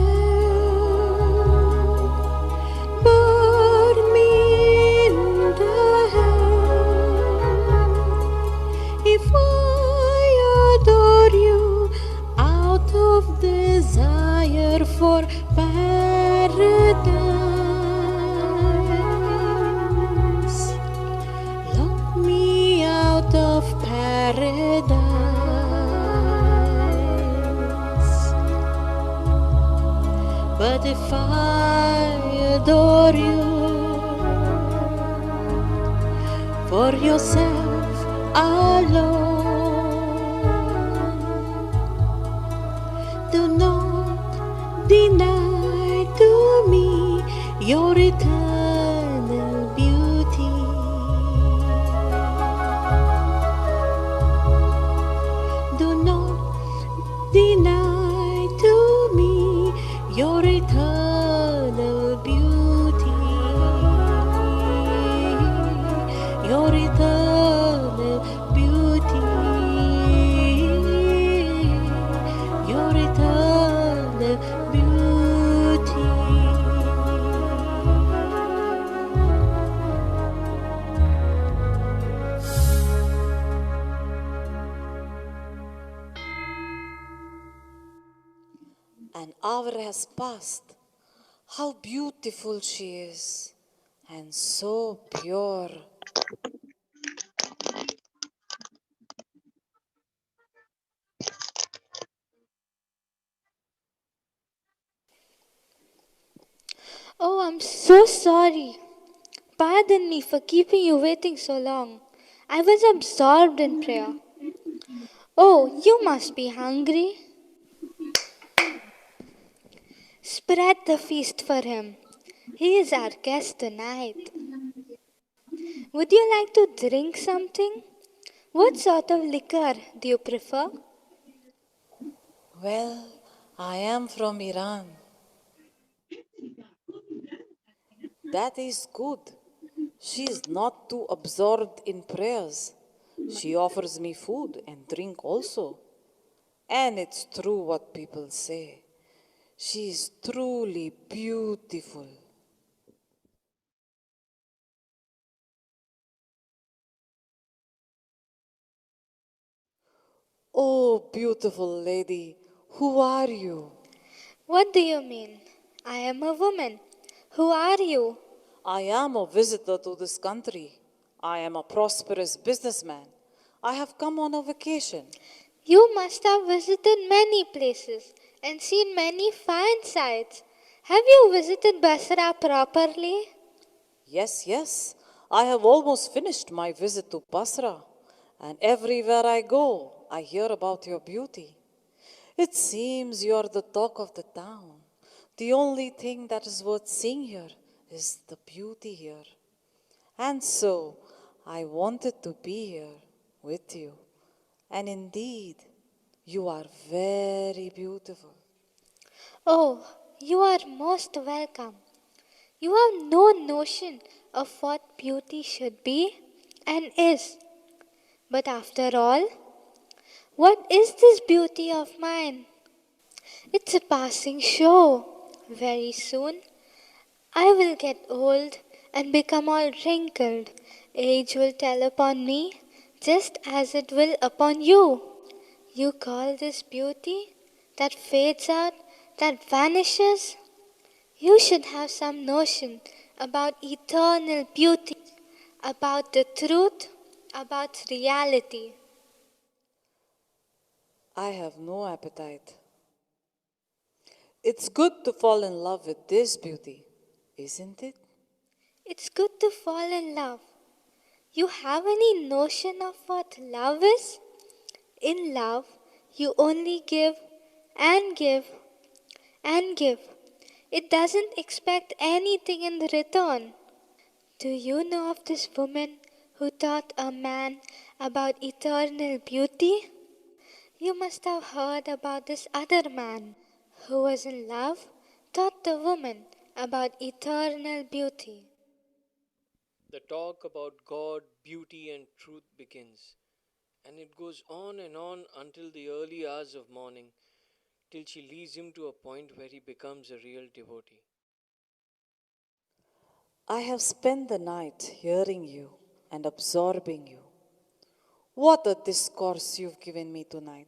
burn me in the hell. If I adore you out of desire for paradise, lock me out of paradise. But if I adore you for yourself alone, do not deny to me your eternal beauty. Do not deny to me your eternal beauty. Your eternal beauty. Your eternal beauty. An hour has passed. How beautiful she is, and so pure. Oh, I'm so sorry. Pardon me for keeping you waiting so long. I was absorbed in prayer. Oh, you must be hungry. Spread the feast for him. He is our guest tonight. Would you like to drink something? What sort of liquor do you prefer? Well, I am from Iran. That is good. She is not too absorbed in prayers. She offers me food and drink also. And it's true what people say. She is truly beautiful. Oh, beautiful lady, who are you? What do you mean? I am a woman. Who are you? I am a visitor to this country. I am a prosperous businessman. I have come on a vacation. You must have visited many places and seen many fine sights. Have you visited Basra properly? Yes, yes. I have almost finished my visit to Basra. And everywhere I go, I hear about your beauty. It seems you are the talk of the town. The only thing that is worth seeing here is the beauty here. And so, I wanted to be here with you. And indeed, you are very beautiful. Oh, you are most welcome. You have no notion of what beauty should be and is. But after all, what is this beauty of mine? It's a passing show. Very soon, I will get old and become all wrinkled. Age will tell upon me just as it will upon you. You call this beauty that fades out, that vanishes? You should have some notion about eternal beauty, about the truth, about reality. I have no appetite. It's good to fall in love with this beauty, isn't it? It's good to fall in love. You have any notion of what love is? In love, you only give and give, and give. It doesn't expect anything in return. Do you know of this woman who taught a man about eternal beauty? You must have heard about this other man who was in love, taught the woman about eternal beauty. The talk about God, beauty, and truth begins, and it goes on and on until the early hours of morning, till she leads him to a point where he becomes a real devotee. I have spent the night hearing you and absorbing you. What a discourse you've given me tonight.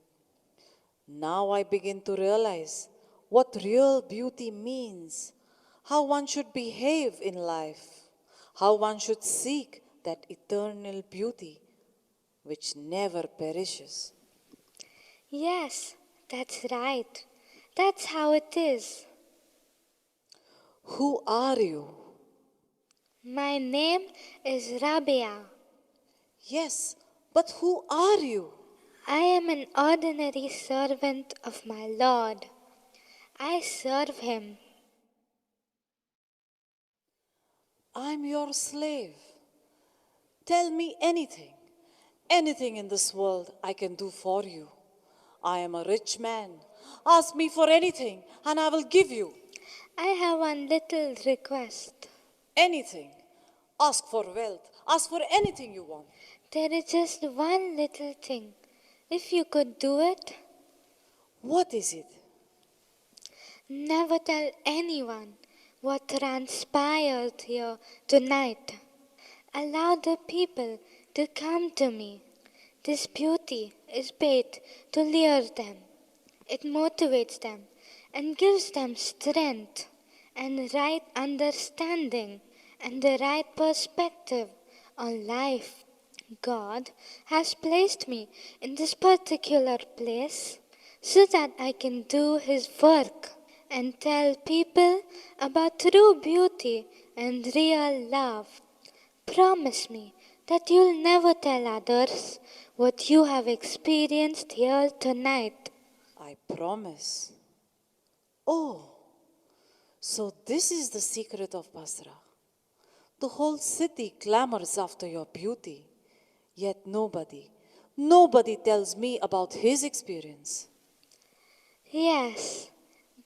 Now I begin to realize what real beauty means, how one should behave in life, how one should seek that eternal beauty which never perishes. Yes, that's right. That's how it is. Who are you? My name is Rabia. Yes, but who are you? I am an ordinary servant of my Lord. I serve him. I'm your slave. Tell me anything, anything in this world I can do for you. I am a rich man. Ask me for anything and I will give you. I have one little request. Anything. Ask for wealth. Ask for anything you want. There is just one little thing. If you could do it. What is it? Never tell anyone what transpired here tonight. Allow the people to come to me. This beauty is bait to lure them. It motivates them and gives them strength and right understanding and the right perspective on life. God has placed me in this particular place so that I can do His work and tell people about true beauty and real love. Promise me that you'll never tell others what you have experienced here tonight. I promise. Oh, so this is the secret of Basra. The whole city clamors after your beauty, yet nobody tells me about his experience. Yes,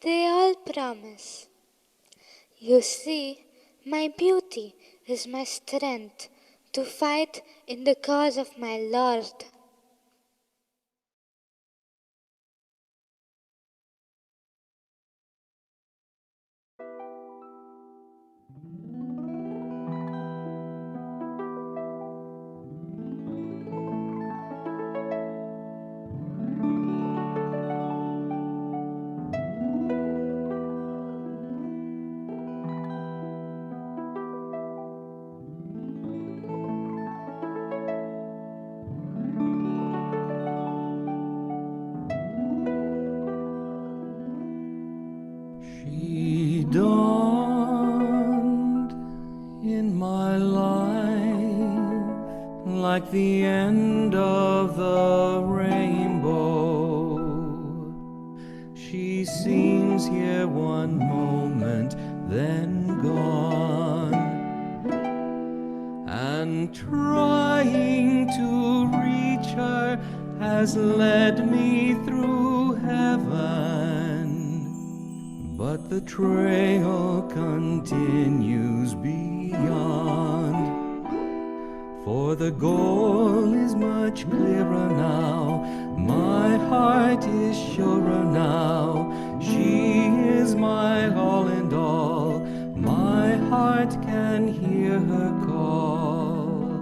they all promise. You see, my beauty is my strength to fight in the cause of my Lord. She dawned in my life like the end of the rainbow. She seems here one moment, then gone, and trying to reach her has led me through heaven, but the trail continues beyond. For the goal is much clearer now, my heart is surer now. She is my all and all, my heart can hear her call.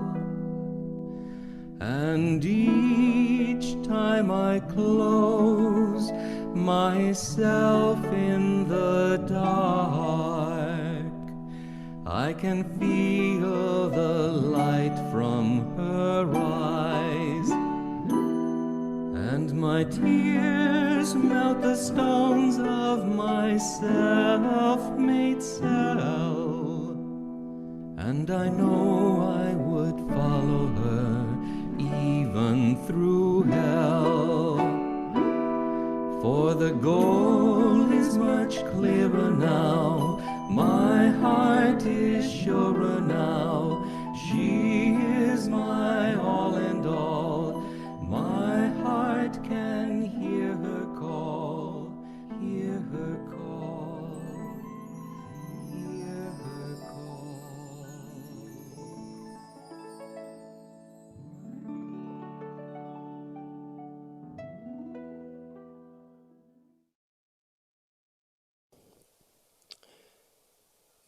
And each time I close myself in the dark, I can feel the light from her eyes, and my tears melt the stones of my self-made cell, and I know I would follow her even through hell. For the goal is much clearer now. My heart is surer now. She is my all and all. My heart can hear her call, hear her call, hear her call.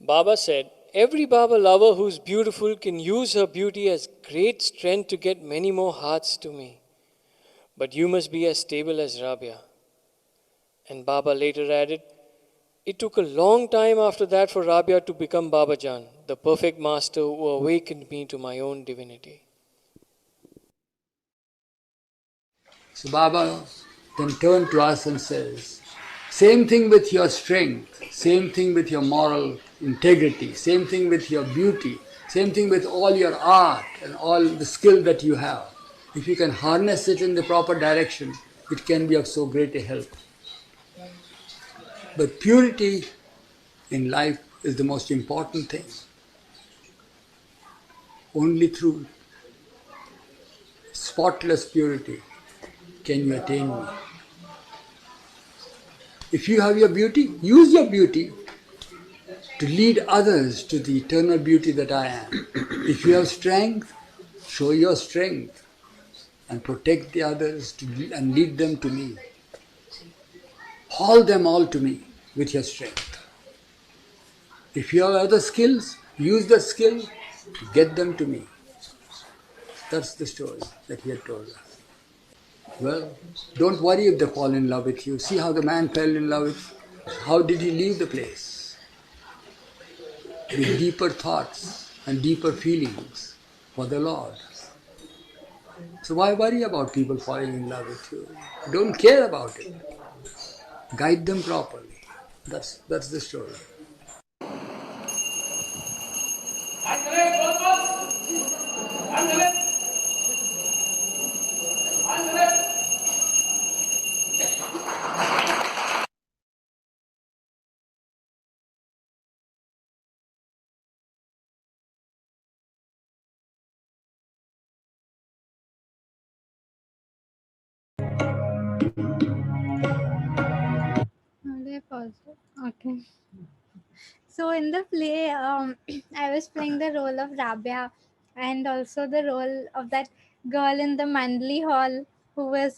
Baba said, every Baba lover who's beautiful can use her beauty as great strength to get many more hearts to me. But you must be as stable as Rabia. And Baba later added, it took a long time after that for Rabia to become Baba Jan, the perfect master who awakened me to my own divinity. So Baba then turned to us and says, same thing with your strength, same thing with your moral integrity, same thing with your beauty, same thing with all your art and all the skill that you have. If you can harness it in the proper direction, it can be of so great a help. But purity in life is the most important thing. Only through spotless purity can you attain me. If you have your beauty, use your beauty to lead others to the eternal beauty that I am. If you have strength, show your strength and protect the others and lead them to me. Haul them all to me with your strength. If you have other skills, use that skill to get them to me. That's the story that he had told us. Well, don't worry if they fall in love with you. See how the man fell in love with you. How did he leave the place? With deeper thoughts and deeper feelings for the Lord. So why worry about people falling in love with you? Don't care about it. Guide them properly. That's the story. How do I pause it? Okay. So in the play, I was playing the role of Rabia, and also the role of that girl in the Mandli hall who was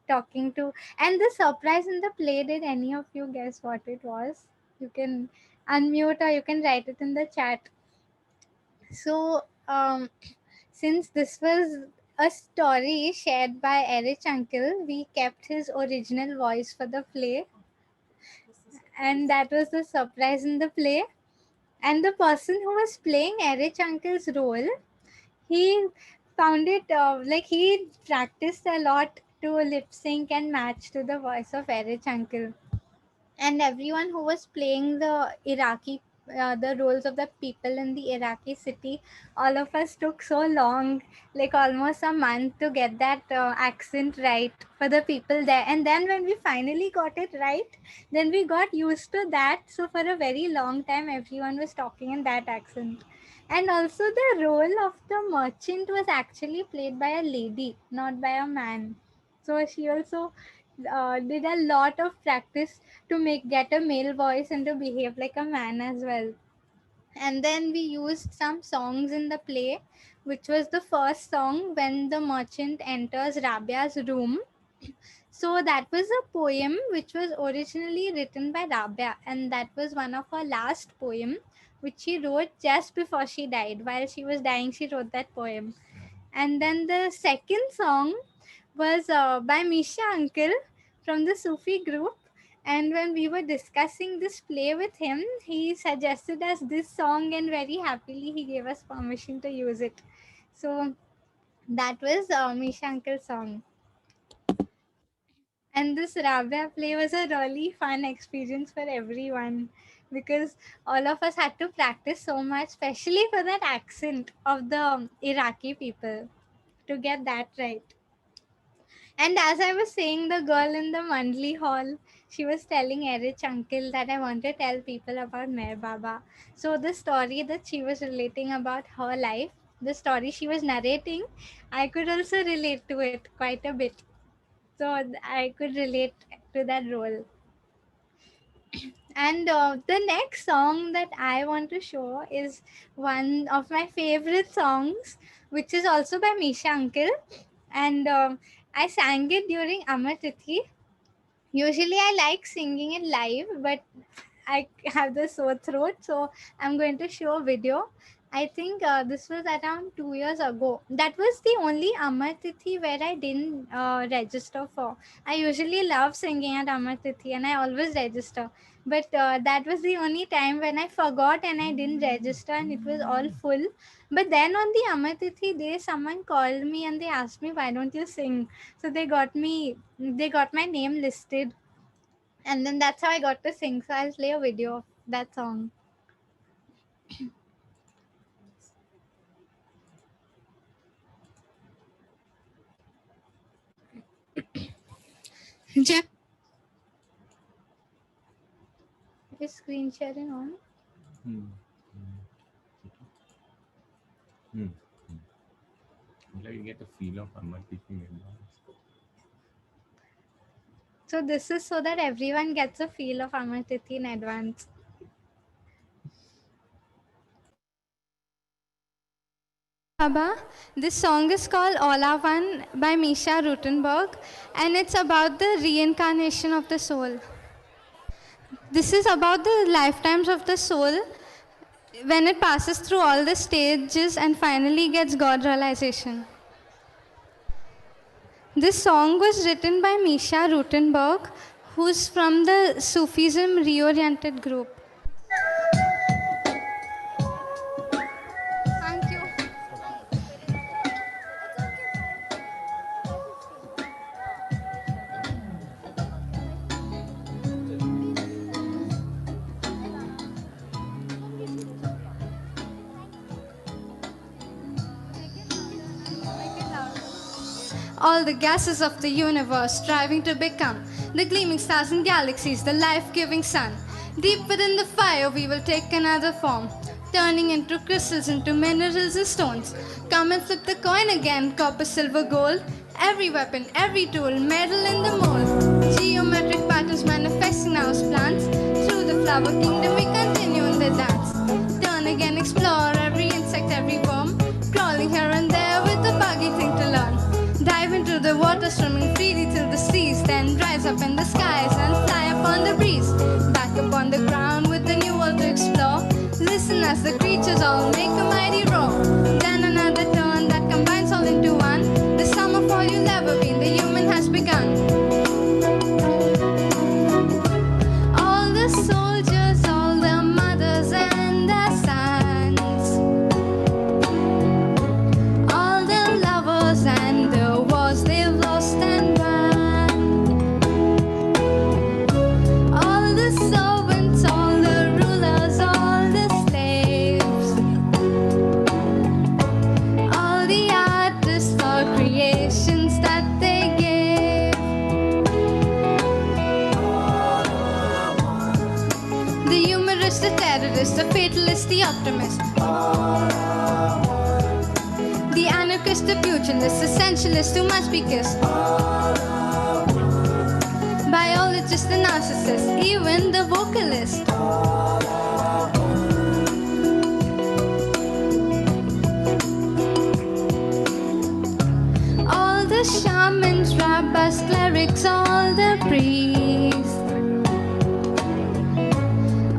talking to. And the surprise in the play, did any of you guess what it was? You can unmute or you can write it in the chat. So since this was a story shared by Erich Uncle, we kept his original voice for the play, and that was the surprise in the play. And the person who was playing Erich Uncle's role, he found it like he practiced a lot to lip sync and match to the voice of Erich Uncle. And everyone who was playing the roles of the people in the Iraqi city, all of us took so long, like almost a month, to get that accent right for the people there. And then when we finally got it right, then we got used to that. So for a very long time, everyone was talking in that accent. And also, the role of the merchant was actually played by a lady, not by a man. So she also did a lot of practice to make get a male voice and to behave like a man as well. And then we used some songs in the play, which was the first song when the merchant enters Rabia's room. So that was a poem which was originally written by Rabia, and that was one of her last poem which she wrote just before she died. While she was dying, she wrote that poem. And then the second song was by Misha Uncle from the Sufi group. And when we were discussing this play with him, he suggested us this song, and very happily he gave us permission to use it. So that was Misha Uncle's song. And this Rabia play was a really fun experience for everyone, because all of us had to practice so much, especially for that accent of the Iraqi people, to get that right. And as I was saying, the girl in the Mandli hall, she was telling Erich uncle that I want to tell people about Meher Baba. So the story that she was relating about her life, the story she was narrating, I could also relate to it quite a bit. So I could relate to that role. And the next song that I want to show is one of my favorite songs, which is also by Misha Uncle. And I sang it during Amar Tithi. Usually I like singing it live, but I have the sore throat, so I'm going to show a video. I think this was around 2 years ago. That was the only Amar Tithi where I didn't register for. I usually love singing at Amar Tithi and I always register. But that was the only time when I forgot and I didn't register and it was all full. But then on the Amar Tithi day, someone called me and they asked me, why don't you sing? So they got my name listed, and then that's how I got to sing. So I'll play a video of that song. Jeff, is screen sharing on? Hmm. Hmm. Like you get the feel of Amar teaching advance. So this is so that everyone gets a feel of Amar Tithi in advance. Baba, this song is called Ola One by Misha Rutenberg, and it's about the reincarnation of the soul. This is about the lifetimes of the soul when it passes through all the stages and finally gets God realization. This song was written by Misha Rutenberg, who's from the Sufism reoriented group. Thank you. All the gases of the universe striving to become the gleaming stars and galaxies, the life-giving sun. Deep within the fire we will take another form, turning into crystals, into minerals and stones. Come and flip the coin again, copper, silver, gold. Every weapon, every tool, metal in the mold. Geometric patterns manifesting our plants. Through the flower kingdom we continue in the dance. Turn again, explore every insect, every worm. Crawling here and there with a buggy thing to learn. Dive into the water, swimming freely till the seas, then rise up in the skies and fly upon the breeze. Back upon the ground with a new world to explore. Listen as the creatures all make a mighty roar. Then another turn that combines all into one. The sum of all you'll ever be, the human has begun. All the soldiers, all the mothers and their sons, all the lovers and the wars they've lost and won, all the servants, all the rulers, all the slaves, all the artists or creations that they gave, the humorist, the terrorist, the fatalist, the optimist, the anarchist, the pugilist, essentialist who must be kissed, biologist, the narcissist, even the vocalist. All the shamans, rabbis, clerics, all the priests,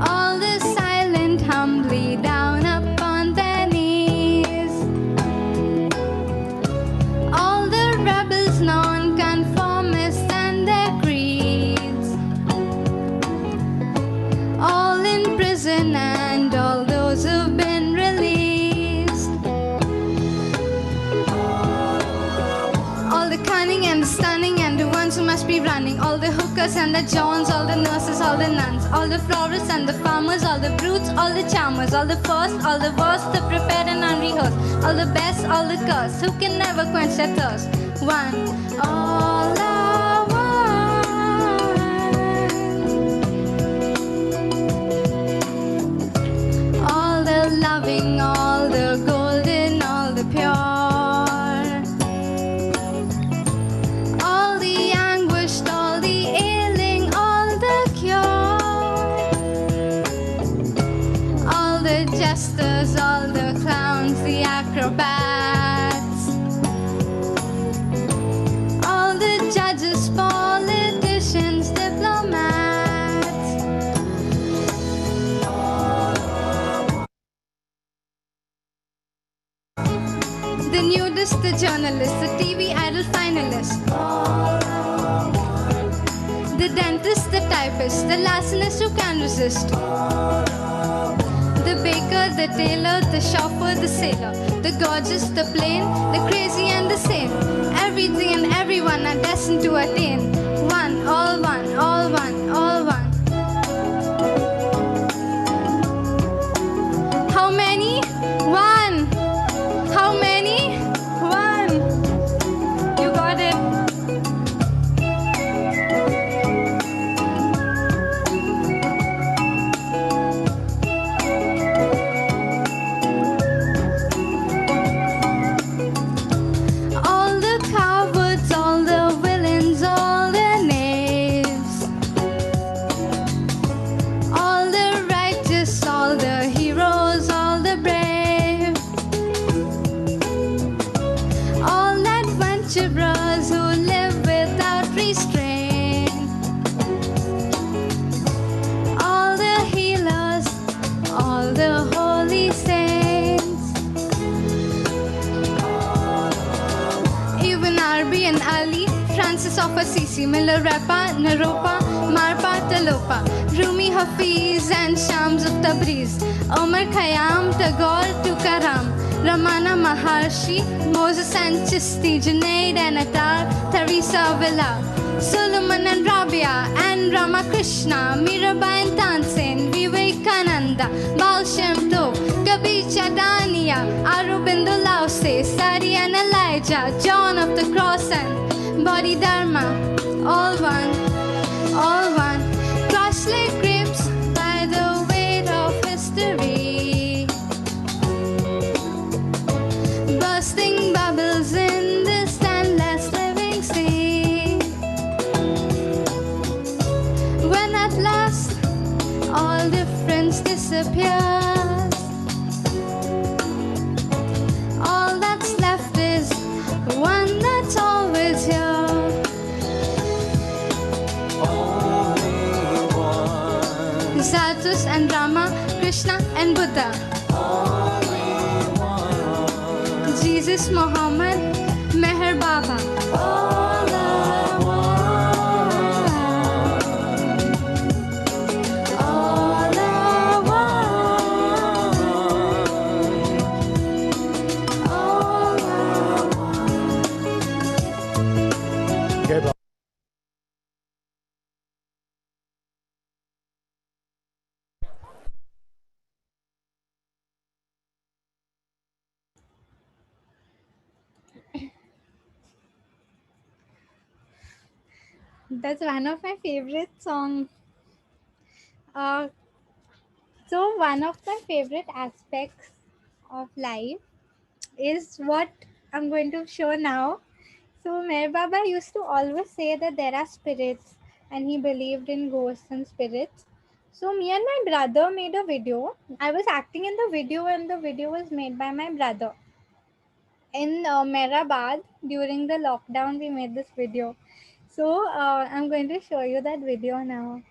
all the silent, humbly down upon their knees, all the rebels, non-conformists and their creeds, all in prison and all those who've been released, all the cunning and the stunning and the ones who must be running, all the hookers and the johns, all the nurses, all the nuns, all the florists and the farmers, all the brutes, all the charmers, all the first, all the worst, the prepared and unrehearsed, all the best, all the cursed, who can never quench their thirst. one. All I want, all the loving, all the golden, all the pure, all the anguished, all the ailing, all the cure, all the jesters, all the clowns, the acrobats, all the judges, politicians, diplomats, the nudist, the journalist, the TV idol finalist, the dentist, the typist, the larcenist who can resist, the baker, the tailor, the chauffeur, the sailor, the gorgeous, the plain, the crazy and the sane. Everything and everyone are destined to attain. One, all one, all one, all one. How many? One. How many? One. You got it. All the cowards, all the villains, all the knaves, all the righteous, all the heroes, all the brave, all adventurers who live without restraint, all the healers, all the holy saints, even Arbi and Ali, Francis of Assisi, Milarepa, Naropa, Marpa, Talopa, Rumi, Hafiz and Shams of Tabriz, Omar Khayyam, Tagore, Tukaram, Ramana Maharshi, Moses and Chisti, Junaid and Attar, Teresa Avila, Solomon and Rabia and Ramakrishna, Mirabai and Tansen, Vivekananda, Baal Shem Tov, Kabir Chadania, Aurobindo Lause, Sari and Elijah, John of the Cross and Bodhidharma, all one, all one. Crushed grapes by the weight of history, bursting bubbles in this endless living sea. When at last all difference disappears, all that's left is the one that's always here. Zarathustra and Rama, Krishna and Buddha, Jesus, Muhammad, Meher Baba. All I want, all I want, all I want. That's one of my favorite songs. Uh, so one of my favorite aspects of life is what I'm going to show now. So Meher Baba used to always say that there are spirits and he believed in ghosts and spirits. So me and my brother made a video. I was acting in the video and the video was made by my brother. In Mehrabad, during the lockdown, we made this video. So I'm going to show you that video now.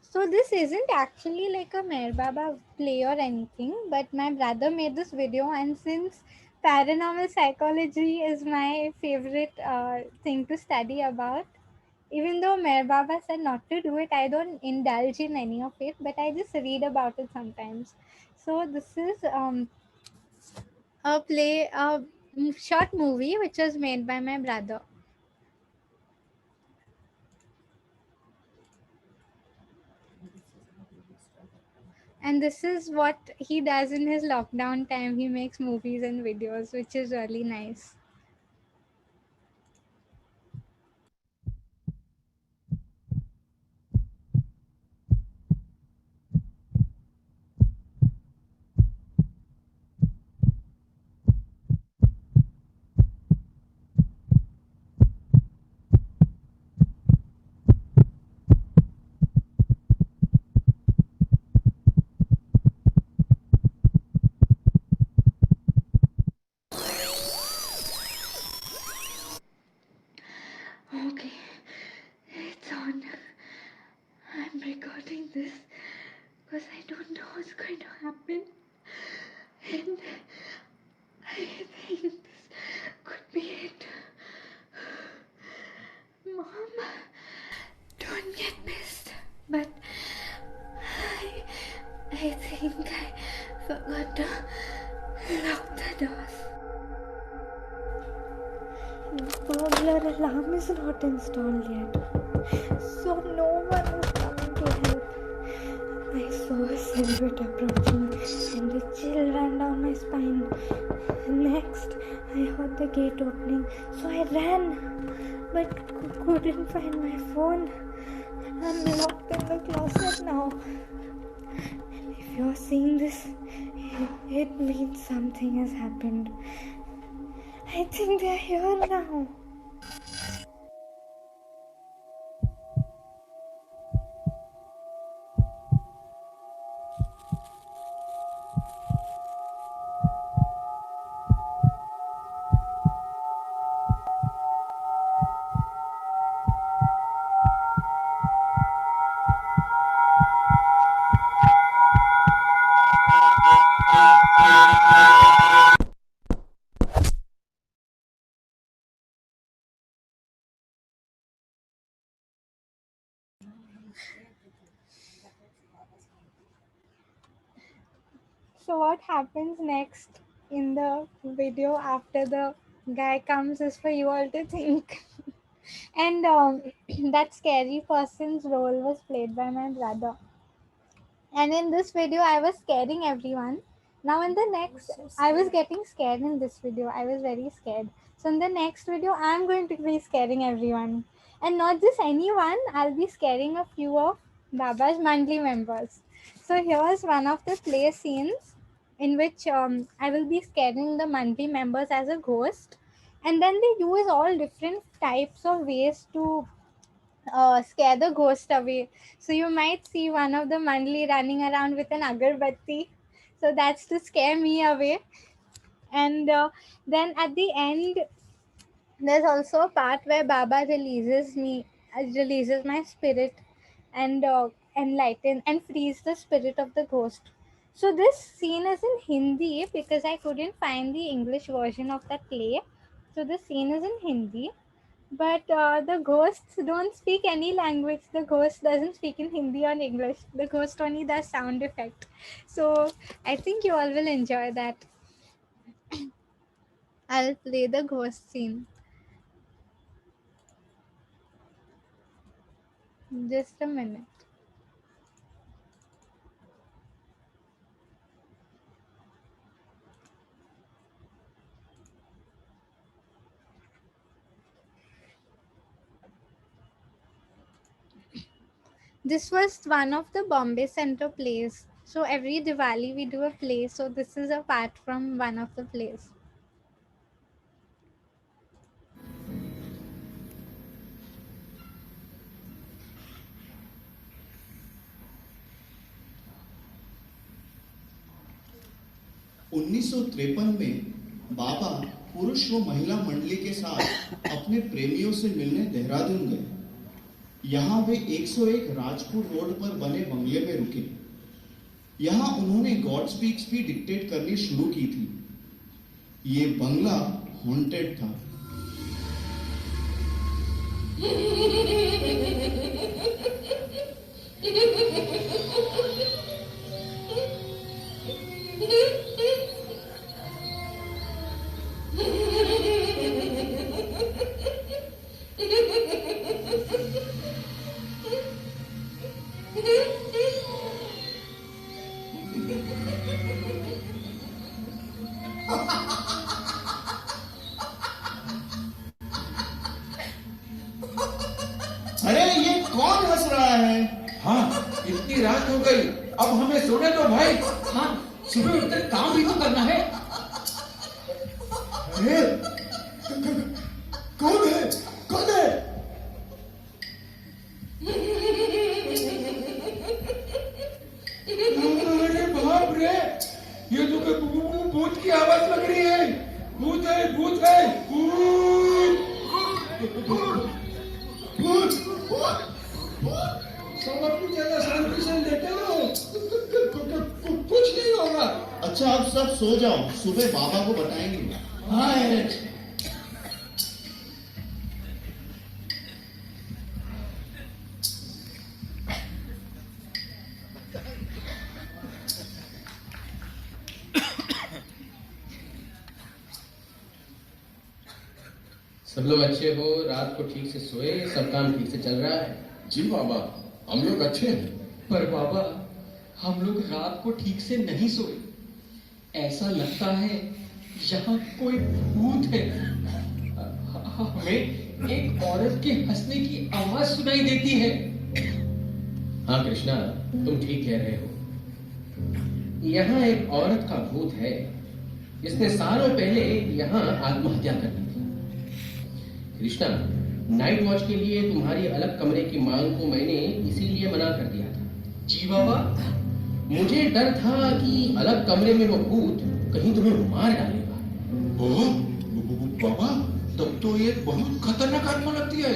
So this isn't actually like a Meher Baba play or anything, but my brother made this video, and since paranormal psychology is my favorite thing to study about, even though Meher Baba said not to do it, I don't indulge in any of it, but I just read about it sometimes. So this is a short movie which was made by my brother. And this is what he does in his lockdown time. He makes movies and videos, which is really nice. Okay, it's on. I'm recording this because I don't know what's going to happen. And I think this could be it. Mom, don't get pissed. But I think I forgot to lock the doors. Burglar alarm is not installed yet, so no one is coming to help. I saw a silhouette approaching and a chill ran down my spine. Next, I heard the gate opening, so I ran, but couldn't find my phone. I'm locked in the closet now. If you're seeing this, it means something has happened. I think they're here now. So what happens next in the video after the guy comes is for you all to think. And that scary person's role was played by my brother. And in this video, I was scaring everyone. Now in the next, I was getting scared in this video. I was very scared. So in the next video, I'm going to be scaring everyone. And not just anyone, I'll be scaring a few of Baba's monthly members. So here's one of the play scenes in which I will be scaring the monthly members as a ghost. And then they use all different types of ways to scare the ghost away. So you might see one of the monthly running around with an agarbatti. So that's to scare me away. And then at the end, there's also a part where Baba releases my spirit and enlighten and frees the spirit of the ghost. So this scene is in Hindi because I couldn't find the English version of that play. So the scene is in Hindi, but the ghosts don't speak any language. The ghost doesn't speak in Hindi or English. The ghost only does sound effect. So I think you all will enjoy that. I'll play the ghost scene. Just a minute. This was one of the Bombay Center plays. So every Diwali we do a play. So this is a part from one of the plays. उन्नीस में बाबा पुरुष व महिला मंडली के साथ अपने प्रेमियों से मिलने देहरादून गए। यहाँ वे 101 राजपुर रोड पर बने बंगले में रुके। यहाँ उन्होंने गॉड स्पीक्स भी डिक्टेट करनी शुरू की थी। ये बंगला हॉन्टेड था। रहा है। हाँ, इतनी रात हो गई, अब हमें सोने दो भाई। हाँ, सुबह उठकर काम भी तो करना है। अरे, कौन है? कौन है? अरे बाप रे, ये तो भूत की आवाज लग रही है। भूत है, भूत है, भूत। सब अपनी जगह शांति से लेटे रहो, कुछ नहीं होगा। अच्छा, अब सब सो जाओ, सुबह बाबा को बताएंगे। हाँ एरज। सब लोग अच्छे हो, रात को ठीक से सोए, सब काम ठीक से चल रहा है? जी बाबा, हम लोग अच्छे हैं। पर बाबा, हम लोग रात को ठीक से नहीं सोए। ऐसा लगता है यहाँ कोई भूत है। हमें एक औरत के हंसने की आवाज सुनाई देती है। हाँ कृष्णा, तुम ठीक कह रहे हो। यहाँ एक औरत का भूत है, जिसने सालों पहले यहाँ आत्महत्या कर ली थी। कृष्णा, नाइट वॉच के लिए तुम्हारी अलग कमरे की मांग को मैंने इसीलिए मना कर दिया था। जी बाबा। मुझे डर था कि अलग कमरे में वो भूत कहीं तुम्हें मार डालेगा। ओह बाबा, तब तो ये बहुत खतरनाक आत्मा लगती है।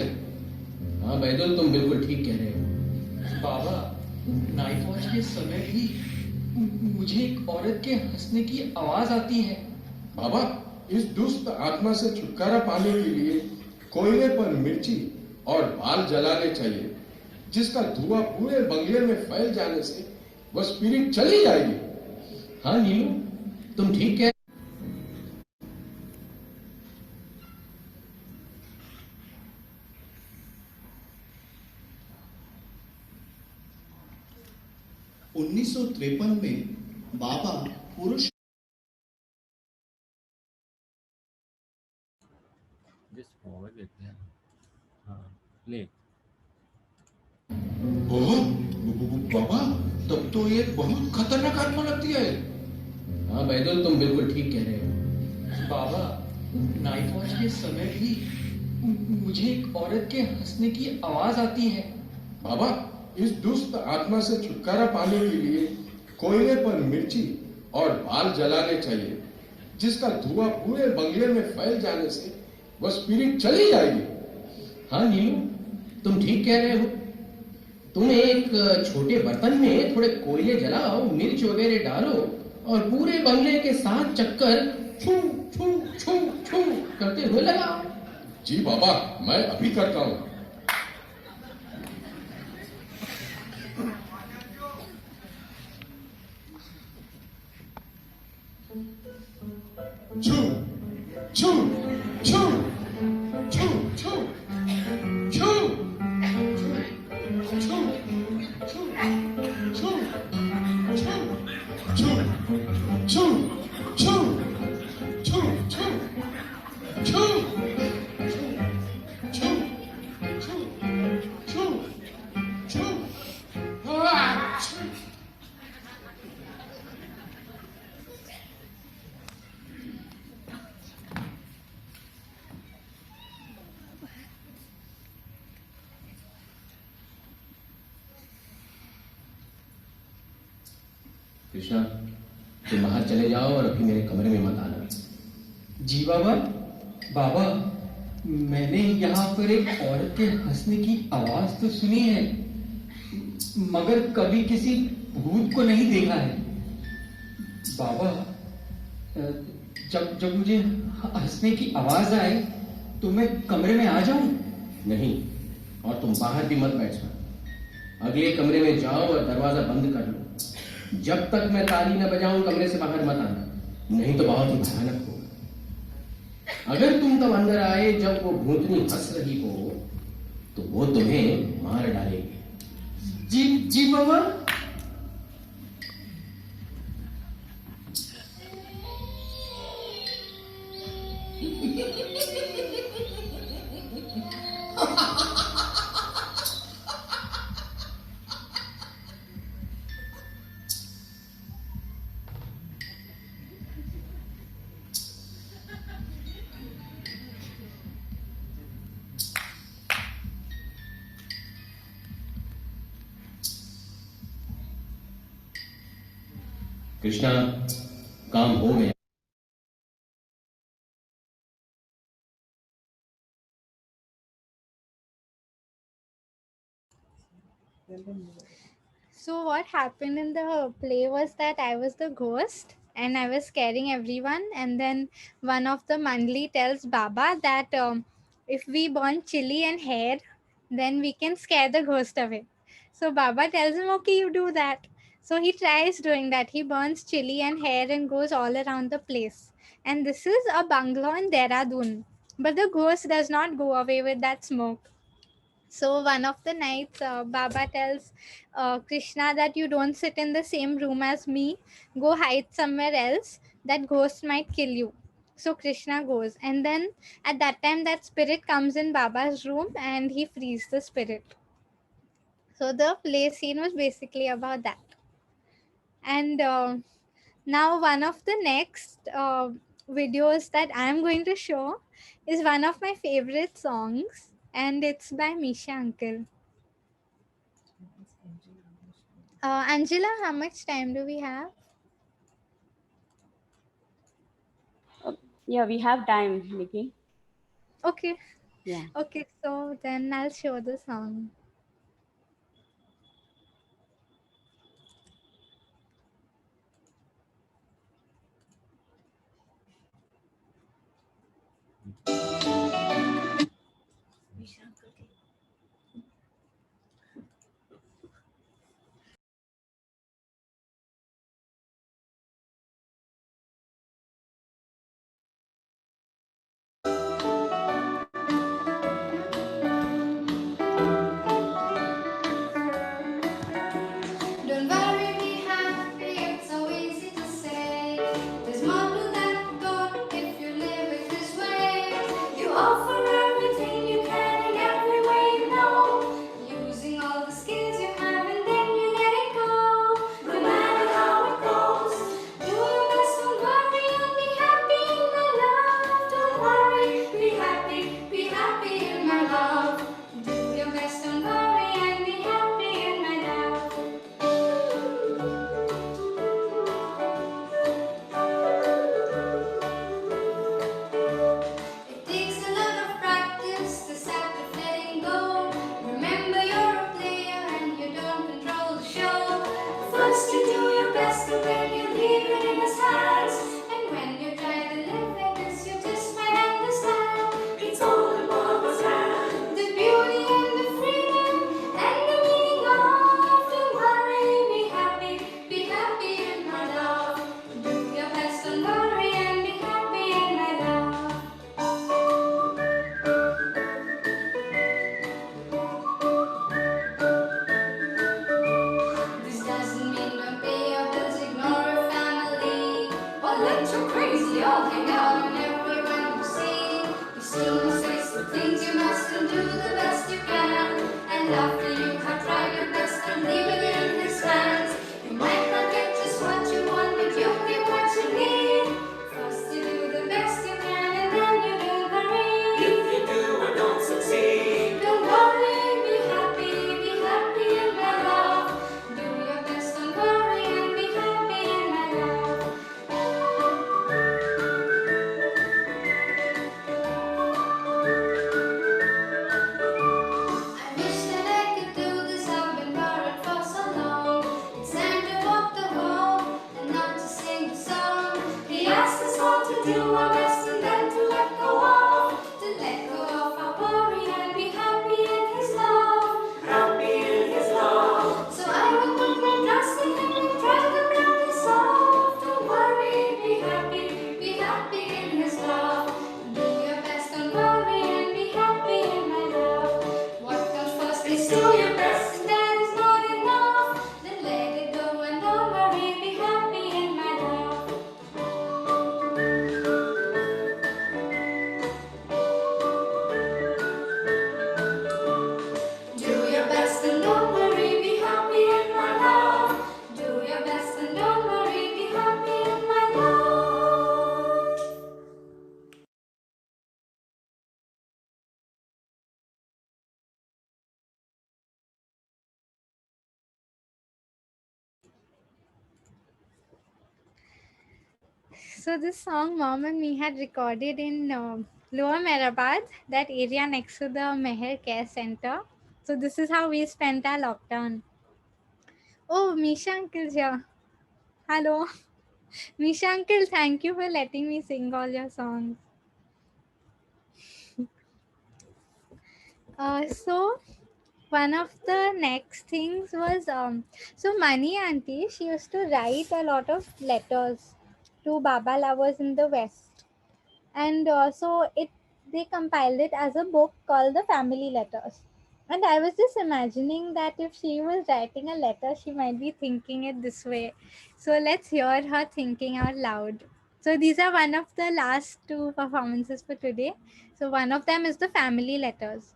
हाँ बैदुल, तुम बिल्कुल ठीक कह रहे हो। बाबा, नाइट वॉच के समय भी मुझे एक औरत के हंसने की आवाज आती है। बाबा, इस दुष्ट आत्मा से छुटकारा पाने के लिए कोयले पर मिर्ची और बाल जलाने चाहिए, जिसका धुआं पूरे बंगले में फैल जाने से वह स्पिरिट चली जाएगी। हाँ नीलू, तुम ठीक कह। उन्नीस में बाबा पुरुष ले। ओह बाबा, तब तो ये बहुत खतरनाक आत्मा लगती है। हाँ बैदुल, तुम बिल्कुल ठीक कह रहे हो। बाबा, नाइट वॉच के समय भी मुझे एक औरत के हंसने की आवाज आती है। बाबा, इस दुष्ट आत्मा से छुटकारा पाने के लिए कोयले पर मिर्ची और बाल जलाने चाहिए, जिसका धुआं पूरे बंगले में फैल जाने से वह स्पिरिट चली जाएगी। हाँ नीलू, तुम ठीक कह रहे हो। तुम एक छोटे बर्तन में थोड़े कोयले जलाओ, मिर्च वगैरह डालो और पूरे बंगले के 7 चक्कर छू छू छू छू करते हुए लगाओ। जी बाबा, मैं अभी करता हूँ। छू छू छू छू छू छू कृष्णा, तुम बाहर चले जाओ और अभी मेरे कमरे में मत आना। जी बाबा। बाबा, मैंने यहाँ पर एक औरत के हंसने की आवाज तो सुनी है, मगर कभी किसी भूत को नहीं देखा है। बाबा, जब मुझे हंसने की आवाज आए तो मैं कमरे में आ जाऊं? नहीं, और तुम बाहर भी मत बैठना। अगले कमरे में जाओ और दरवाजा बंद कर लो। जब तक मैं ताली न बजाऊं कमरे से बाहर मत आना, नहीं तो बहुत ही भयानक होगा। अगर तुम तब अंदर आए जब वो भूतनी हंस रही हो तो वो तुम्हें मार डालेगी। जी जी बाबा। कृष्णा, काम हो गया। So what happened in the play was that I was the ghost and I was scaring everyone. And then one of the Mandli tells Baba that if we burn chili and hair, then we can scare the ghost away. So Baba tells him, okay, you do that. So he tries doing that. He burns chili and hair and goes all around the place. And this is a bungalow in Dehradun. But the ghost does not go away with that smoke. So one of the nights, Baba tells Krishna that you don't sit in the same room as me. Go hide somewhere else. That ghost might kill you. So Krishna goes, and then at that time, that spirit comes in Baba's room and he frees the spirit. So the play scene was basically about that. And now one of the next videos that I'm going to show is one of my favorite songs, and it's by Misha Uncle. Angela, how much time do we have? Yeah, we have time, Nikki. Okay. Yeah. Okay, so then I'll show the song. Don't worry, be happy, it's so easy to say. There's more to that thought if you live it this way. You offer everything you can in every way you know. Using all the skills you have and then you let it go. No matter how it goes, do your best, don't worry, and be happy in my love. Don't worry, be happy in my love. Do your best, don't worry, and be happy in my love. It takes a lot of practice, this act of letting go. Remember you're a player and you don't control the show. First you do your best and then you leave it in his hands. And when you try to live like this, you just might understand. It's all in Baba's hand. The beauty and the freedom and the meaning of. Don't worry, be happy in my love. Do your best, don't worry, and be happy in my love. This doesn't mean don't pay your bills, ignore your family, or let your crazy all hang out on everyone you see. You still must face the things you must and do the best you can. And after you have tried your best and leave it in his hands, you might not get just what you want, but you'll get what you need. First you do the best you can and then you don't worry. If you do or don't succeed, don't worry, be happy in my love. Do your best, don't worry, and be happy in my love. I wish that I could do this, I've been worried for so So this song mom and me had recorded in Lower Mehrabad, that area next to the Meher Care Center. So this is how we spent our lockdown. Oh, Misha Uncle's here. Hello. Misha Uncle, thank you for letting me sing all your songs. So one of the next things was so Mani auntie, she used to write a lot of letters to Baba lovers in the West, and so it they compiled it as a book called the Family Letters. And I was just imagining that if she was writing a letter, she might be thinking it this way. So let's hear her thinking out loud. So these are one of the last two performances for today. So one of them is the Family Letters.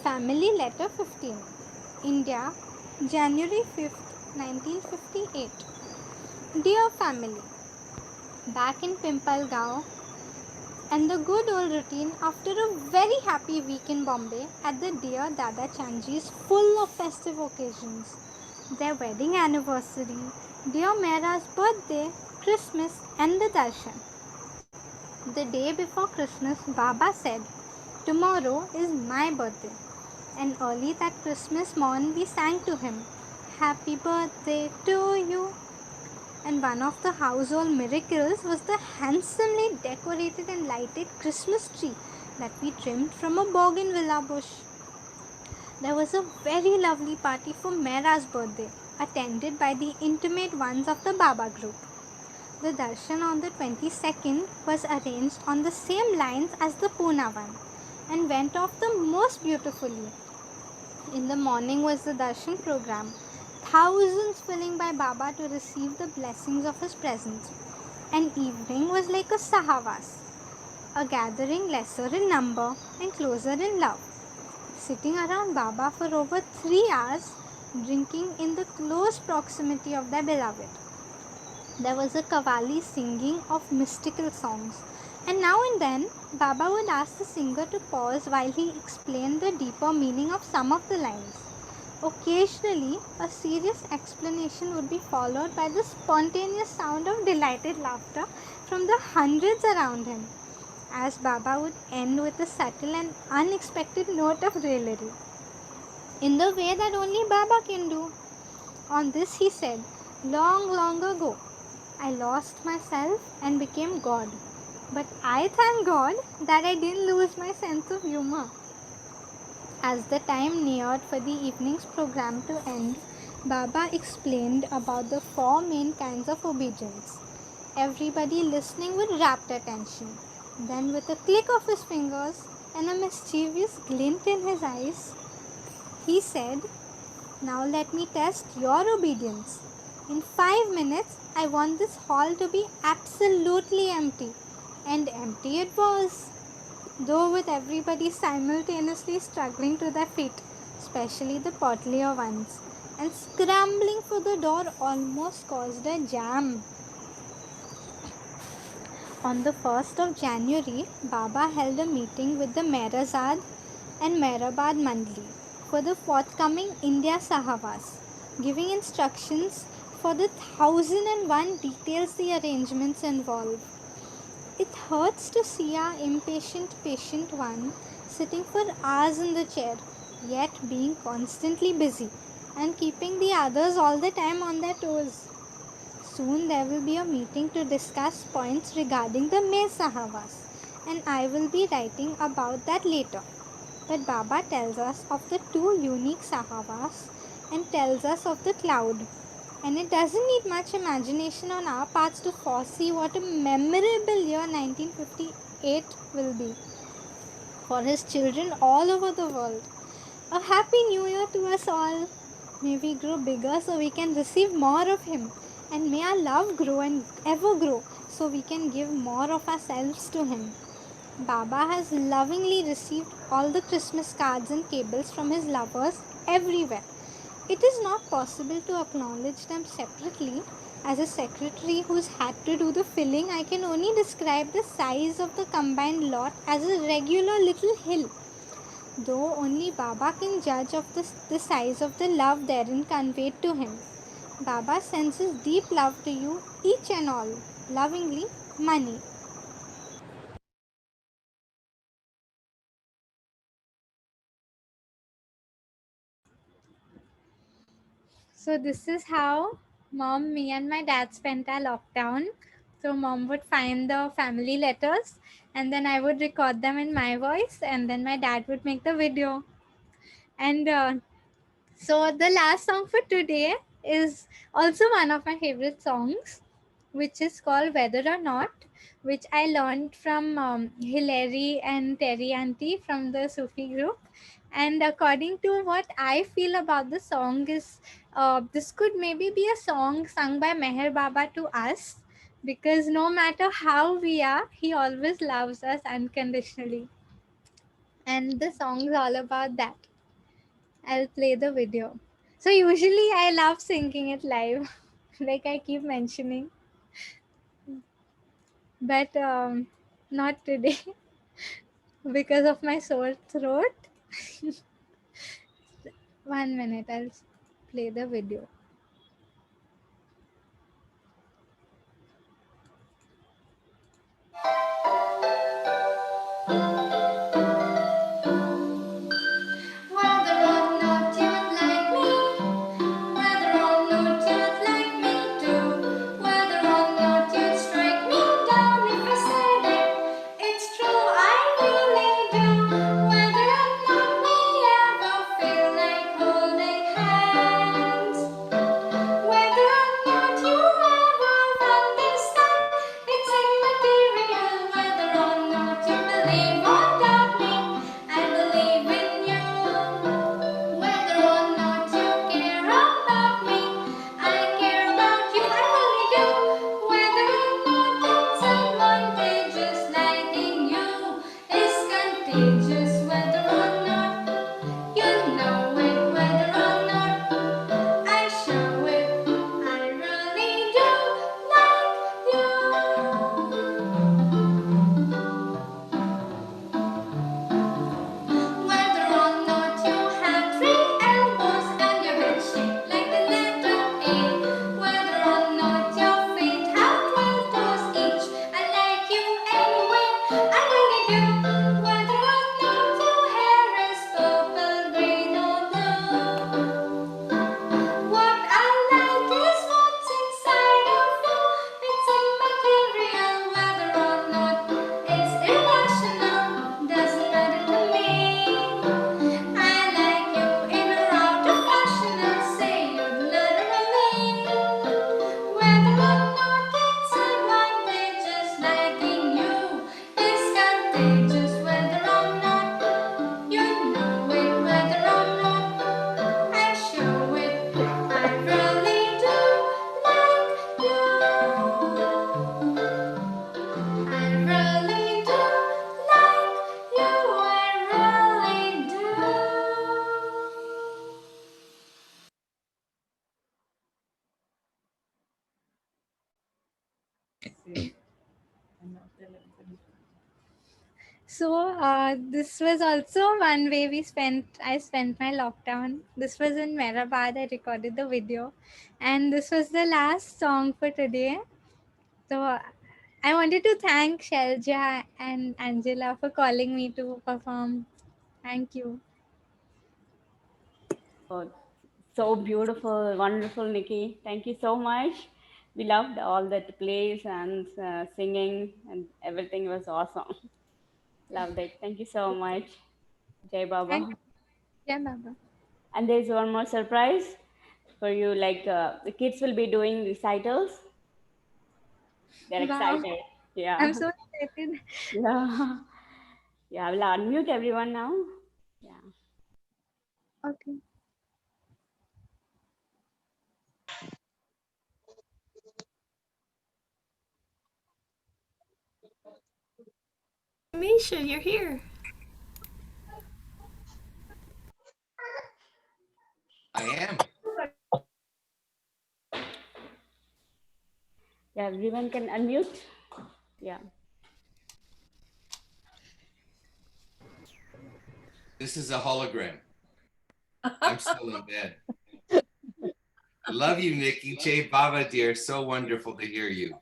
Family Letter 15. India, January 5th, 1958. Dear family, back in Pimpalgaon, and the good old routine after a very happy week in Bombay at the dear Dada Chanji's, full of festive occasions. Their wedding anniversary, dear Mera's birthday, Christmas, and the darshan. The day before Christmas, Baba said, "Tomorrow is my birthday." And early that Christmas morn, we sang to him, "Happy birthday to you." And one of the household miracles was the handsomely decorated and lighted Christmas tree that we trimmed from a bougainvillea bush. There was a very lovely party for Mera's birthday, attended by the intimate ones of the Baba group. The darshan on the 22nd was arranged on the same lines as the Pune one and went off the most beautifully. In the morning was the darshan program, thousands filling by Baba to receive the blessings of his presence. And evening was like a sahavas, a gathering lesser in number and closer in love. Sitting around Baba for over 3 hours, drinking in the close proximity of their beloved. There was a Qawwali singing of mystical songs, and now and then Baba would ask the singer to pause while he explained the deeper meaning of some of the lines. Occasionally, a serious explanation would be followed by the spontaneous sound of delighted laughter from the hundreds around him, as Baba would end with a subtle and unexpected note of raillery, in the way that only Baba can do. On this he said, "Long, long ago, I lost myself and became God. But I thank God that I didn't lose my sense of humor." As the time neared for the evening's program to end, Baba explained about the four main kinds of obedience. Everybody listening with rapt attention. Then, with a click of his fingers and a mischievous glint in his eyes, he said, "Now let me test your obedience. In 5 minutes, I want this hall to be absolutely empty." And empty it was, though with everybody simultaneously struggling to their feet, especially the portlier ones, and scrambling for the door almost caused a jam. On the 1st of January, Baba held a meeting with the Merazad and Mehrabad Mandli for the forthcoming India Sahavas, giving instructions for the 1001 details the arrangements involve. It hurts to see our impatient patient one sitting for hours in the chair, yet being constantly busy and keeping the others all the time on their toes. Soon there will be a meeting to discuss points regarding the May Sahavas, and I will be writing about that later. But Baba tells us of the two unique Sahavas and tells us of the cloud. And it doesn't need much imagination on our parts to foresee what a memorable year 1958 will be for his children all over the world. A happy new year to us all. May we grow bigger so we can receive more of him. And may our love grow and ever grow so we can give more of ourselves to him. Baba has lovingly received all the Christmas cards and cables from his lovers everywhere. It is not possible to acknowledge them separately. As a secretary who's had to do the filling, I can only describe the size of the combined lot as a regular little hill. Though only Baba can judge of the size of the love therein conveyed to him. Baba sends his deep love to you, each and all. Lovingly, Money. So this is how mom, me and my dad spent our lockdown. So mom would find the family letters and then I would record them in my voice and then my dad would make the video. And so the last song for today is also one of my favorite songs, which is called Whether or Not, which I learned from Hilary and Terry Auntie from the Sufi group. And according to what I feel about the song is, this could maybe be a song sung by Meher Baba to us, because no matter how we are, he always loves us unconditionally. And the song is all about that. I'll play the video. So usually I love singing it live, like I keep mentioning, but not today because of my sore throat. 1 minute, I'll play the video. Whether or not you'd like me, whether or not you'd like me to, whether or not you'd strike me down if I said it, it's true, I really do. Whether or not we ever feel like holding hands, whether or not you ever understand, it's immaterial. Whether or not you believe or doubt me, I believe in you. Whether or not you care about me, I care about you, I really do. Whether or not it's advantageous, liking you is contagious. Whether or not you know it, whether or not I show it, I really do like you. Whether or not you have 3 elbows and your head shaped like the letter A, whether or not your feet have 12 toes each, I like you anyway, I really do. Whether or not your hair is purple, green or blue, what I like is what's inside of you. It's immaterial. Whether or not it's irrational doesn't matter to me. I like you in or out of fashion. I'll say you literally. Whether or not it's advantageous, liking you is contagious. Whether or not you know it, whether or not I show it, I really do like you. I really do like you. I really do. So this was also one way I spent my lockdown. This was in Mehrabad. I recorded the video, and this was the last song for today. So I wanted to thank Shelja and Angela for calling me to perform. Thank you. Oh, so beautiful, wonderful, Nikki. Thank you so much. We loved all that plays and singing, and everything was awesome. Loved it. Thank you so much, Jai Thank Baba. you. Yeah, Baba. And there's one more surprise for you. Like the kids will be doing recitals. They're Wow. excited. Yeah, I'm so excited. yeah, yeah. I will unmute everyone now. Yeah. Okay. Misha, you're here. I am. Yeah, everyone can unmute. Yeah. This is a hologram. I'm still in bed. I love you, Nikki. Jay Baba, dear. So wonderful to hear you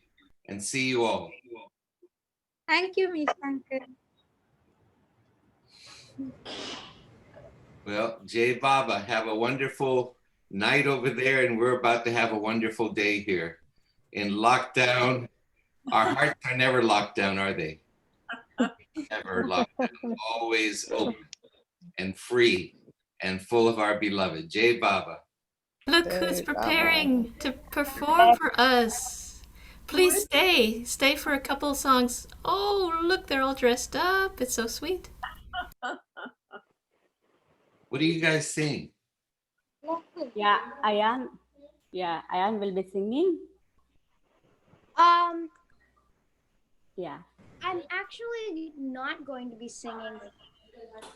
and see you all. Thank you, Miss Uncle. Well, Jay Baba, have a wonderful night over there, and we're about to have a wonderful day here. In lockdown, our hearts are never locked down, are they? Never locked down. Always open and free and full of our beloved. Jay Baba. Look who's preparing to perform for us. Please stay. Stay for a couple songs. Oh, look, they're all dressed up. It's so sweet. What do you guys sing? Yeah, Ayan. Yeah, Ayan will be singing. Yeah. I'm actually not going to be singing.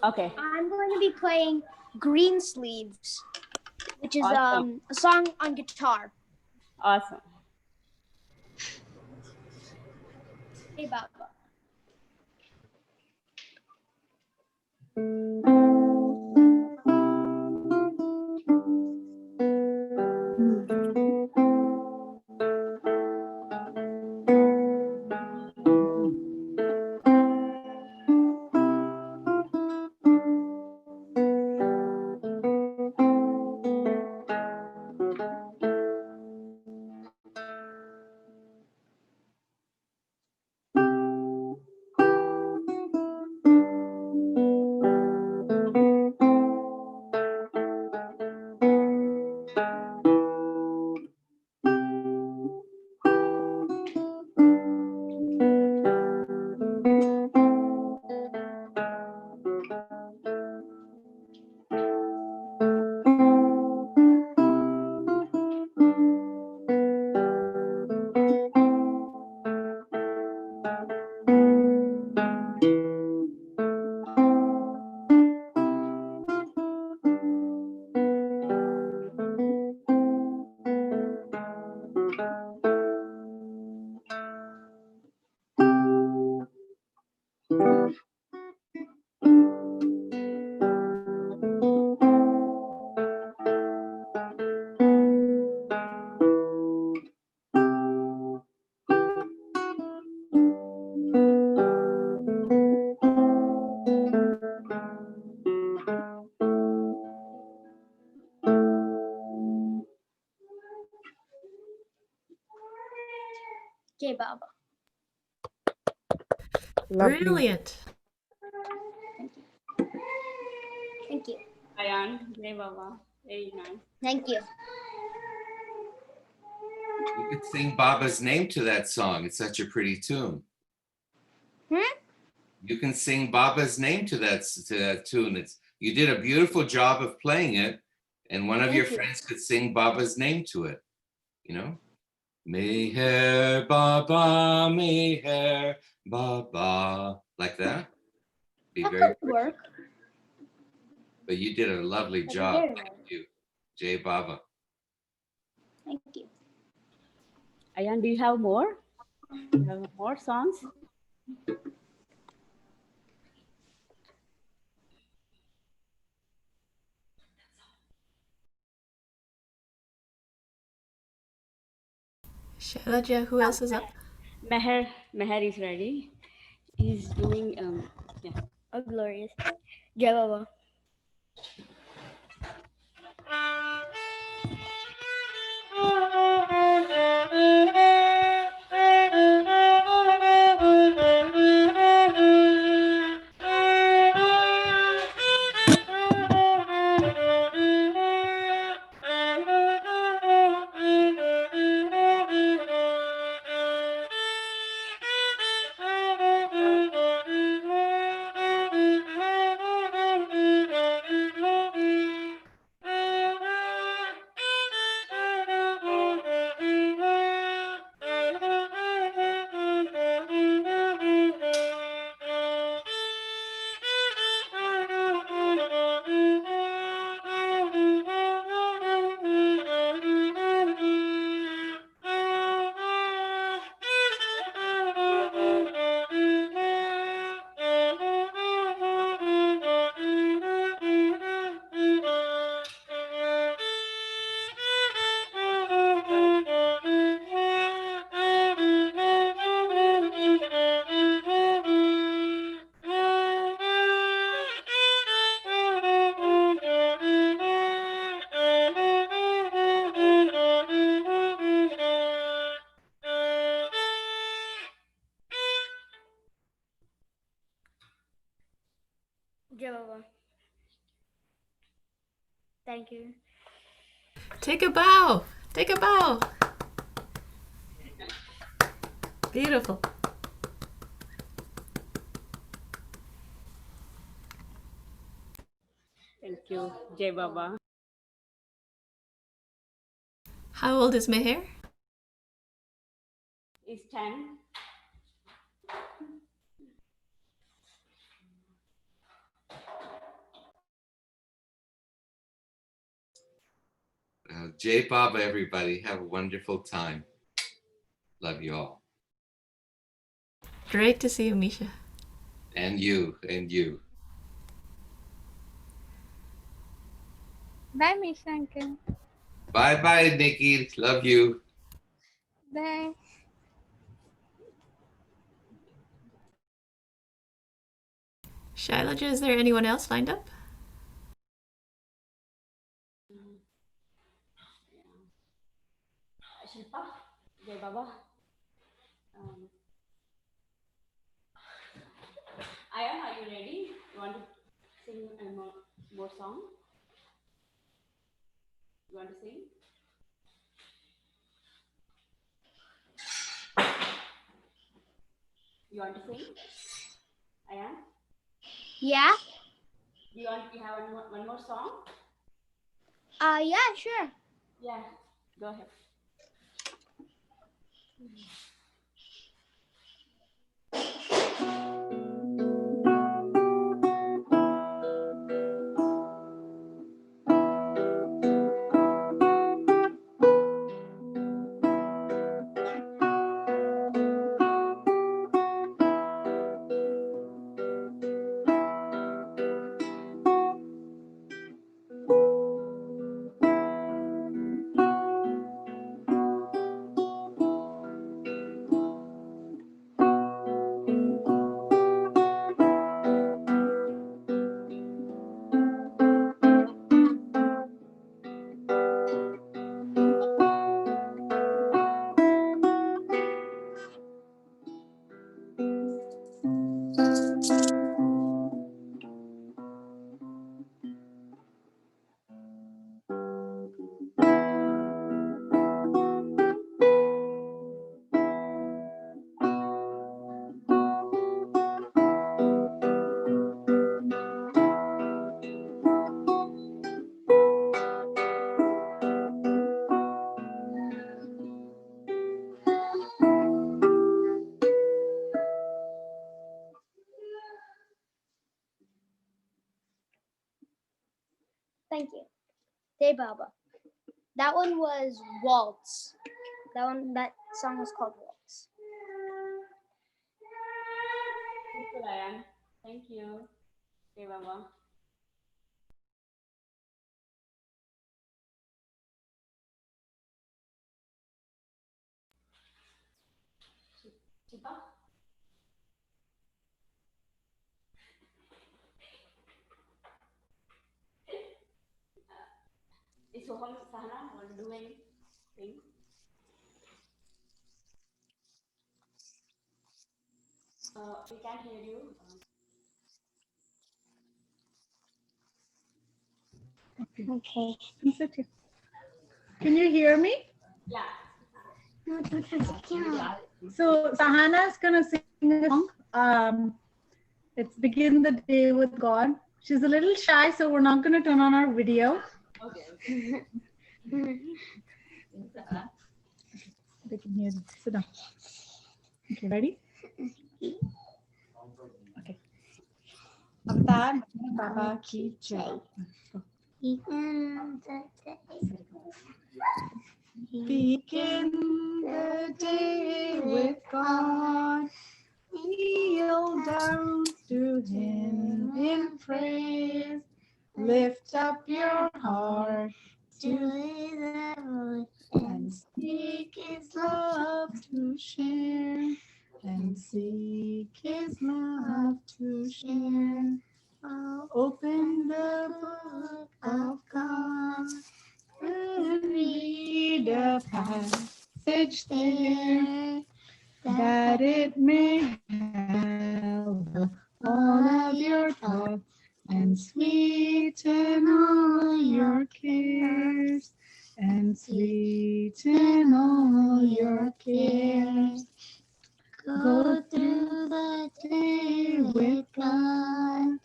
Okay. I'm going to be playing Green Sleeves, which is Awesome. a song on guitar. Awesome. Hey, Baba. Okay, Baba. Brilliant. Thank you. Ayan, Jai Baba. Very nice. Thank you. You could sing Baba's name to that song. It's such a pretty tune. You can sing Baba's name to that tune. You did a beautiful job of playing it, and one of your friends could sing Baba's name to it. You know, Meher Baba, like that. Be That very could work. But you did a lovely That'd be job. very Thank you, Jay Baba. Thank you. Ayan, do you have more? Do you have more songs? Shailaja, who else is up? Meher is ready. He's doing yeah. Oh, glorious. Jai Baba. Jai Baba. Thank you. Take a bow. Take a bow. Beautiful. Thank you, Jai Baba. How old is Meher? Is 10. Jay Baba, everybody. Have a wonderful time. Love you all. Great to see you, Misha. And you, and you. Bye, Misha uncle. Bye-bye, Nikki. Love you. Bye. Shailaja, is there anyone else lined up? Shilpa, Jai Baba. Ayan, are you ready? You want to sing more song? You want to sing? You want to sing? Ayan? Yeah? You have one more song? Yeah, sure. Yeah, go ahead. Thank you. Jai Baba. That one was Waltz. That song was called Waltz. Thank you, Ryan. Thank you, Jai Baba. Shilpa? Is Soham Sahana want to do anything? We can't hear you. Okay. Can you hear me? Yeah. So Sahana is gonna sing a song. It's "Begin the Day with God." She's a little shy, so we're not gonna turn on our video. Okay. They can hear you. Sit down. Okay, ready? Okay. Avtar Baba Ki Jai. Begin the day with God. Kneel down to Him in praise. Lift up your heart to His and seek His love to share. And seek His love to share. Open the book of God and read a passage there, that it may help all of your thoughts with God.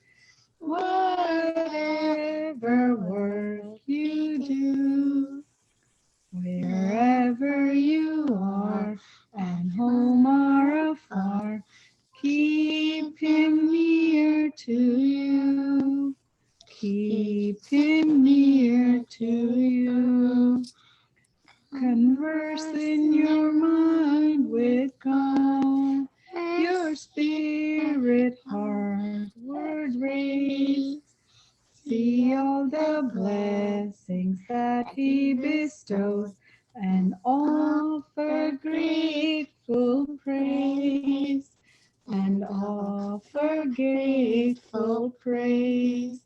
Whatever work you do, wherever you are, and home or afar, keep him near to you. Keep him near to you. Converse in your mind with God. Your spirit heart would raise. See all the blessings that he bestows and offer grateful praise. And offer grateful praise.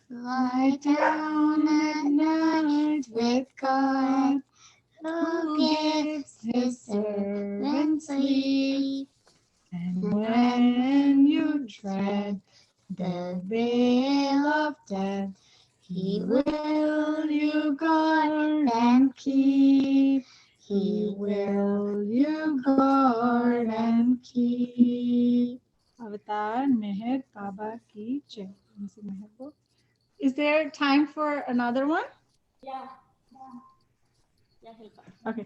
Lie down at night with God, who gives his servant sleep. And when you tread the veil of death, he will you guard and keep. He will you guard and keep. Avatar Meher Baba ki jai. Is there time for another one? Yeah. Yeah, Hilpa. Okay.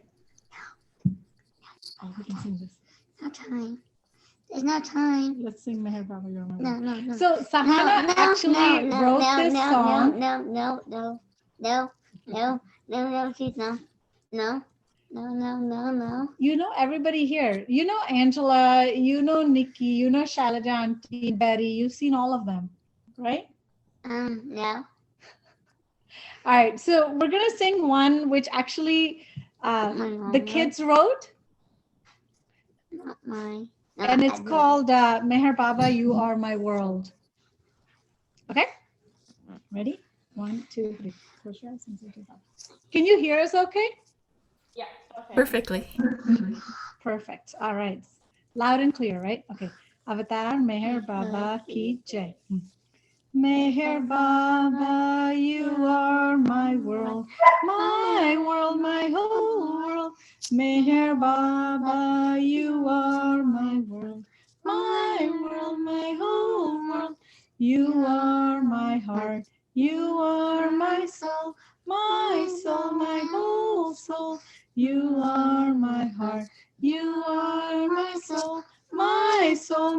Oh, we can sing this. No time. There's no time. Let's sing Meher Baba You're My No, World. no, no. So Sahana actually wrote this song. No, she's no. No. You know everybody here. You know Angela, you know Nikki, you know Shailaja Auntie, Betty. You've seen all of them, right? No. All right. So we're going to sing one which actually the kids wrote. Not mine. No, And it's I didn't. called Meher Baba, You Are My World. Okay? Ready? 1, 2, 3. Close your eyes and say it out. Can you hear us okay? Yeah, okay. Perfectly. Perfect. All right. Loud and clear, right? Okay. Avatar Meher Baba Ki Jai. Meher Baba, you are my world, my whole world. Meher Baba, you are my world, my whole world. You are my heart, you are my soul, my whole soul. You are my heart, you are my soul,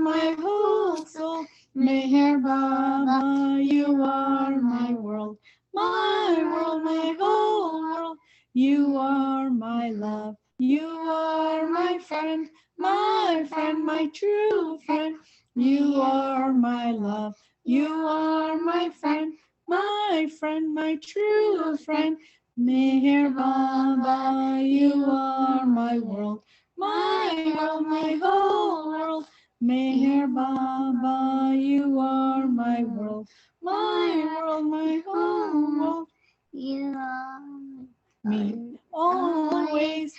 my whole soul. Meher Baba, you are my world, my whole world. You are my love, you are my friend, my true friend. You are my love, you are my friend, my true friend. Meher Baba, you are my world, my whole world. Meher Baba, you are my world, my whole world. You are Me always,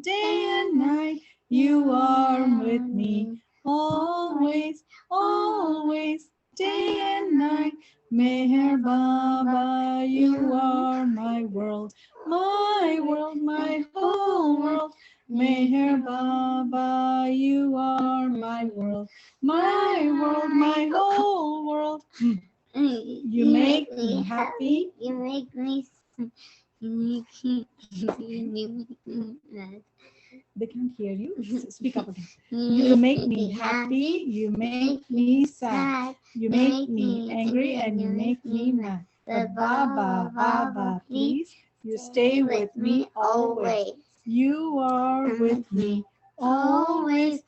day and night. You are with me always, day and night. Meher Baba, you are my world, my whole world. Meher Baba, you are my world, my whole world. You make me happy. You make me mad. They can't hear you. Speak up again. You make me happy. You make me sad. You make me angry and you make me mad. But Baba, Baba, please, you stay with me always. You are with me always,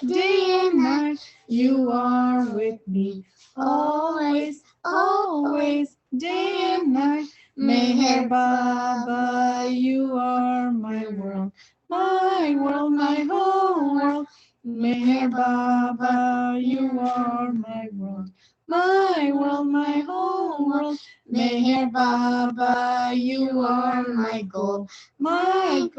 day and night. You are with me always, day and night. Meher Baba, you are my world, my whole world. Meher Baba, you are my world, my whole world. Meher Baba, you are my goal, my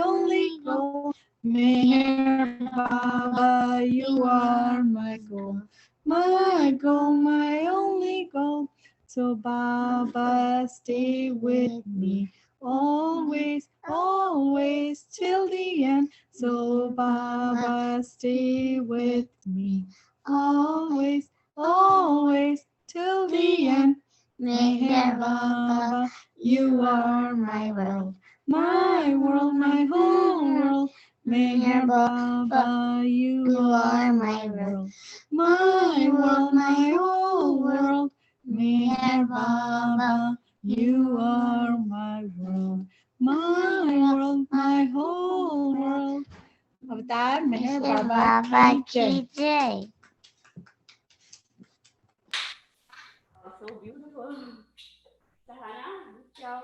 only goal. Meher Baba, you are my goal, my only goal. So Baba, stay with me always, always till the end. So Baba, stay with me, always, always till the end. Meher Baba, you are my world, my world, my whole world. Meher Baba, you are my world, my world, my whole world. Meher Baba, you are my world, my world, my whole world. Avatar Meher Baba ki jai. Oh, so beautiful. Sahana, good job.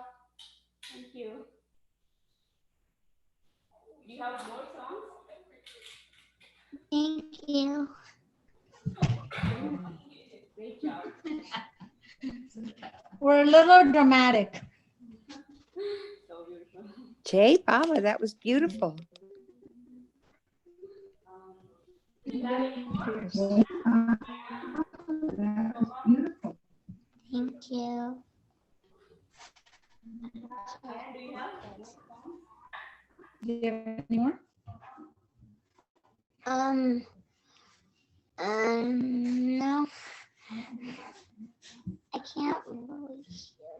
Thank you. Do you have more songs? Thank you. Great job. We're a little dramatic. So beautiful. Jay, Baba, that was beautiful. Do you have any more? Thank you. And do you have more songs? Do you have any more? No. I can't really hear.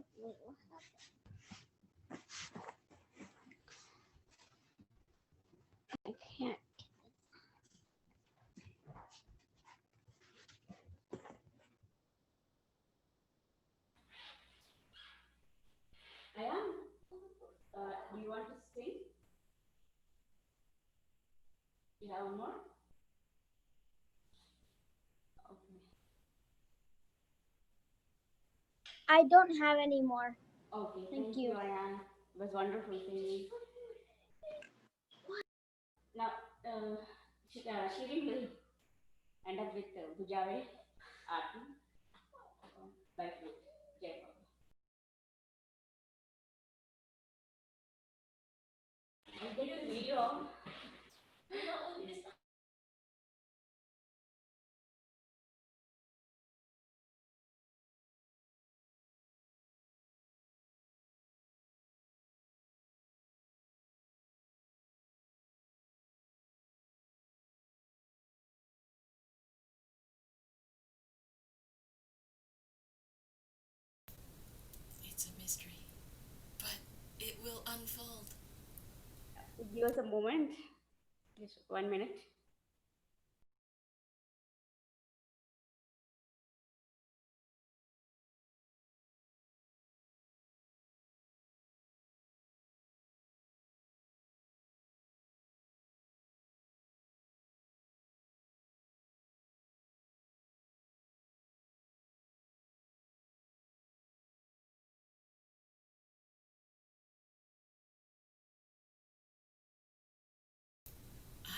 I can't. Ayan, do you want to sing? You have one more? Okay. I don't have any more. Okay, Thank you. Ayan. It was wonderful singing. Now, Shirin will end up with Bujare Aarti by Jai Baba. I'll get the video. It's a mystery, but it will unfold. Give us a moment. Just 1 minute.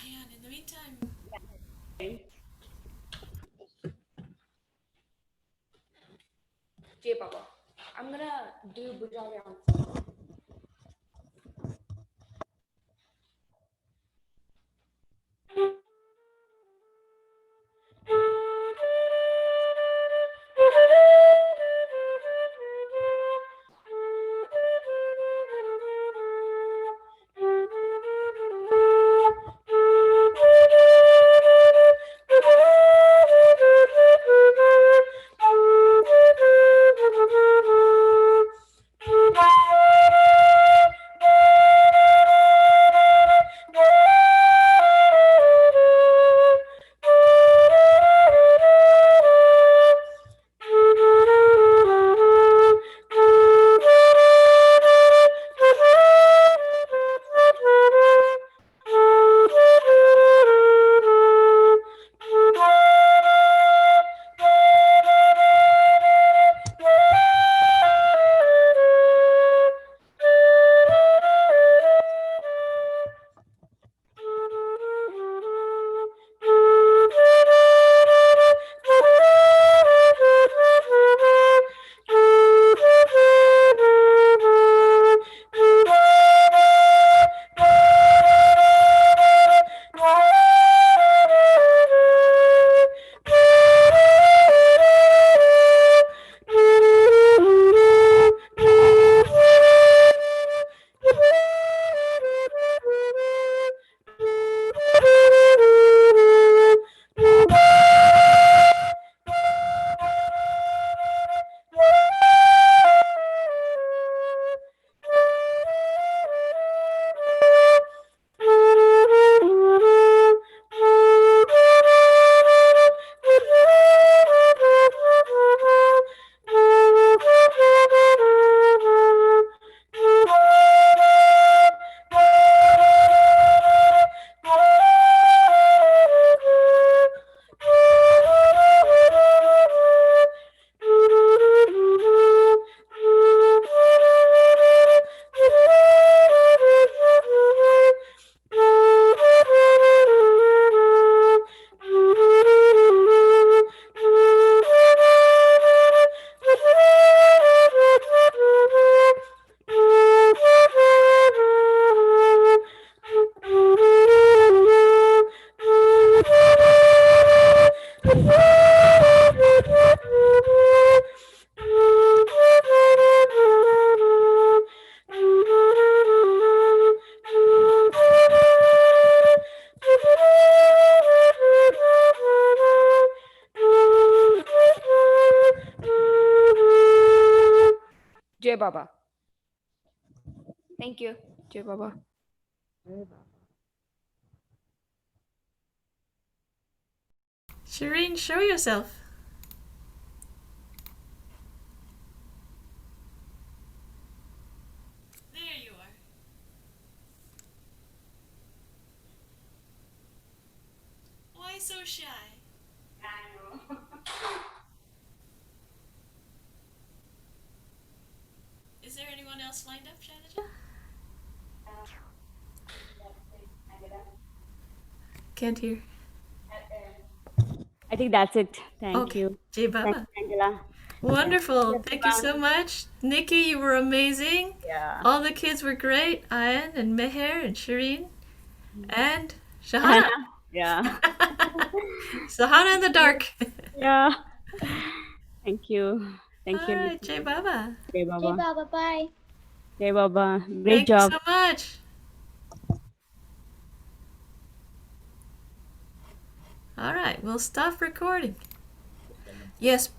Ayan, in the meantime. Jai Baba. I'm gonna do Bujare on. Jai Baba. Thank you. Jai Baba. Shireen, show yourself. There you are. Why so shy? Is there anyone else lined up, Shailaja? Can't hear. I think that's it. Thank Okay. you. Jai Thank Baba. you, Angela. Wonderful. Thank you, Thank you so everyone. much. Nikki, you were amazing. Yeah. All the kids were great. Ayan and Meher and Shireen and Hannah. Shahana. Yeah. Shahana in the dark. Yeah. Thank you. Thank All you, right, Nikki. Jai Baba. Jai Jai Baba. Baba, bye. Jai Baba. Great Thank you job. so much. All right, we'll stop recording. Yes,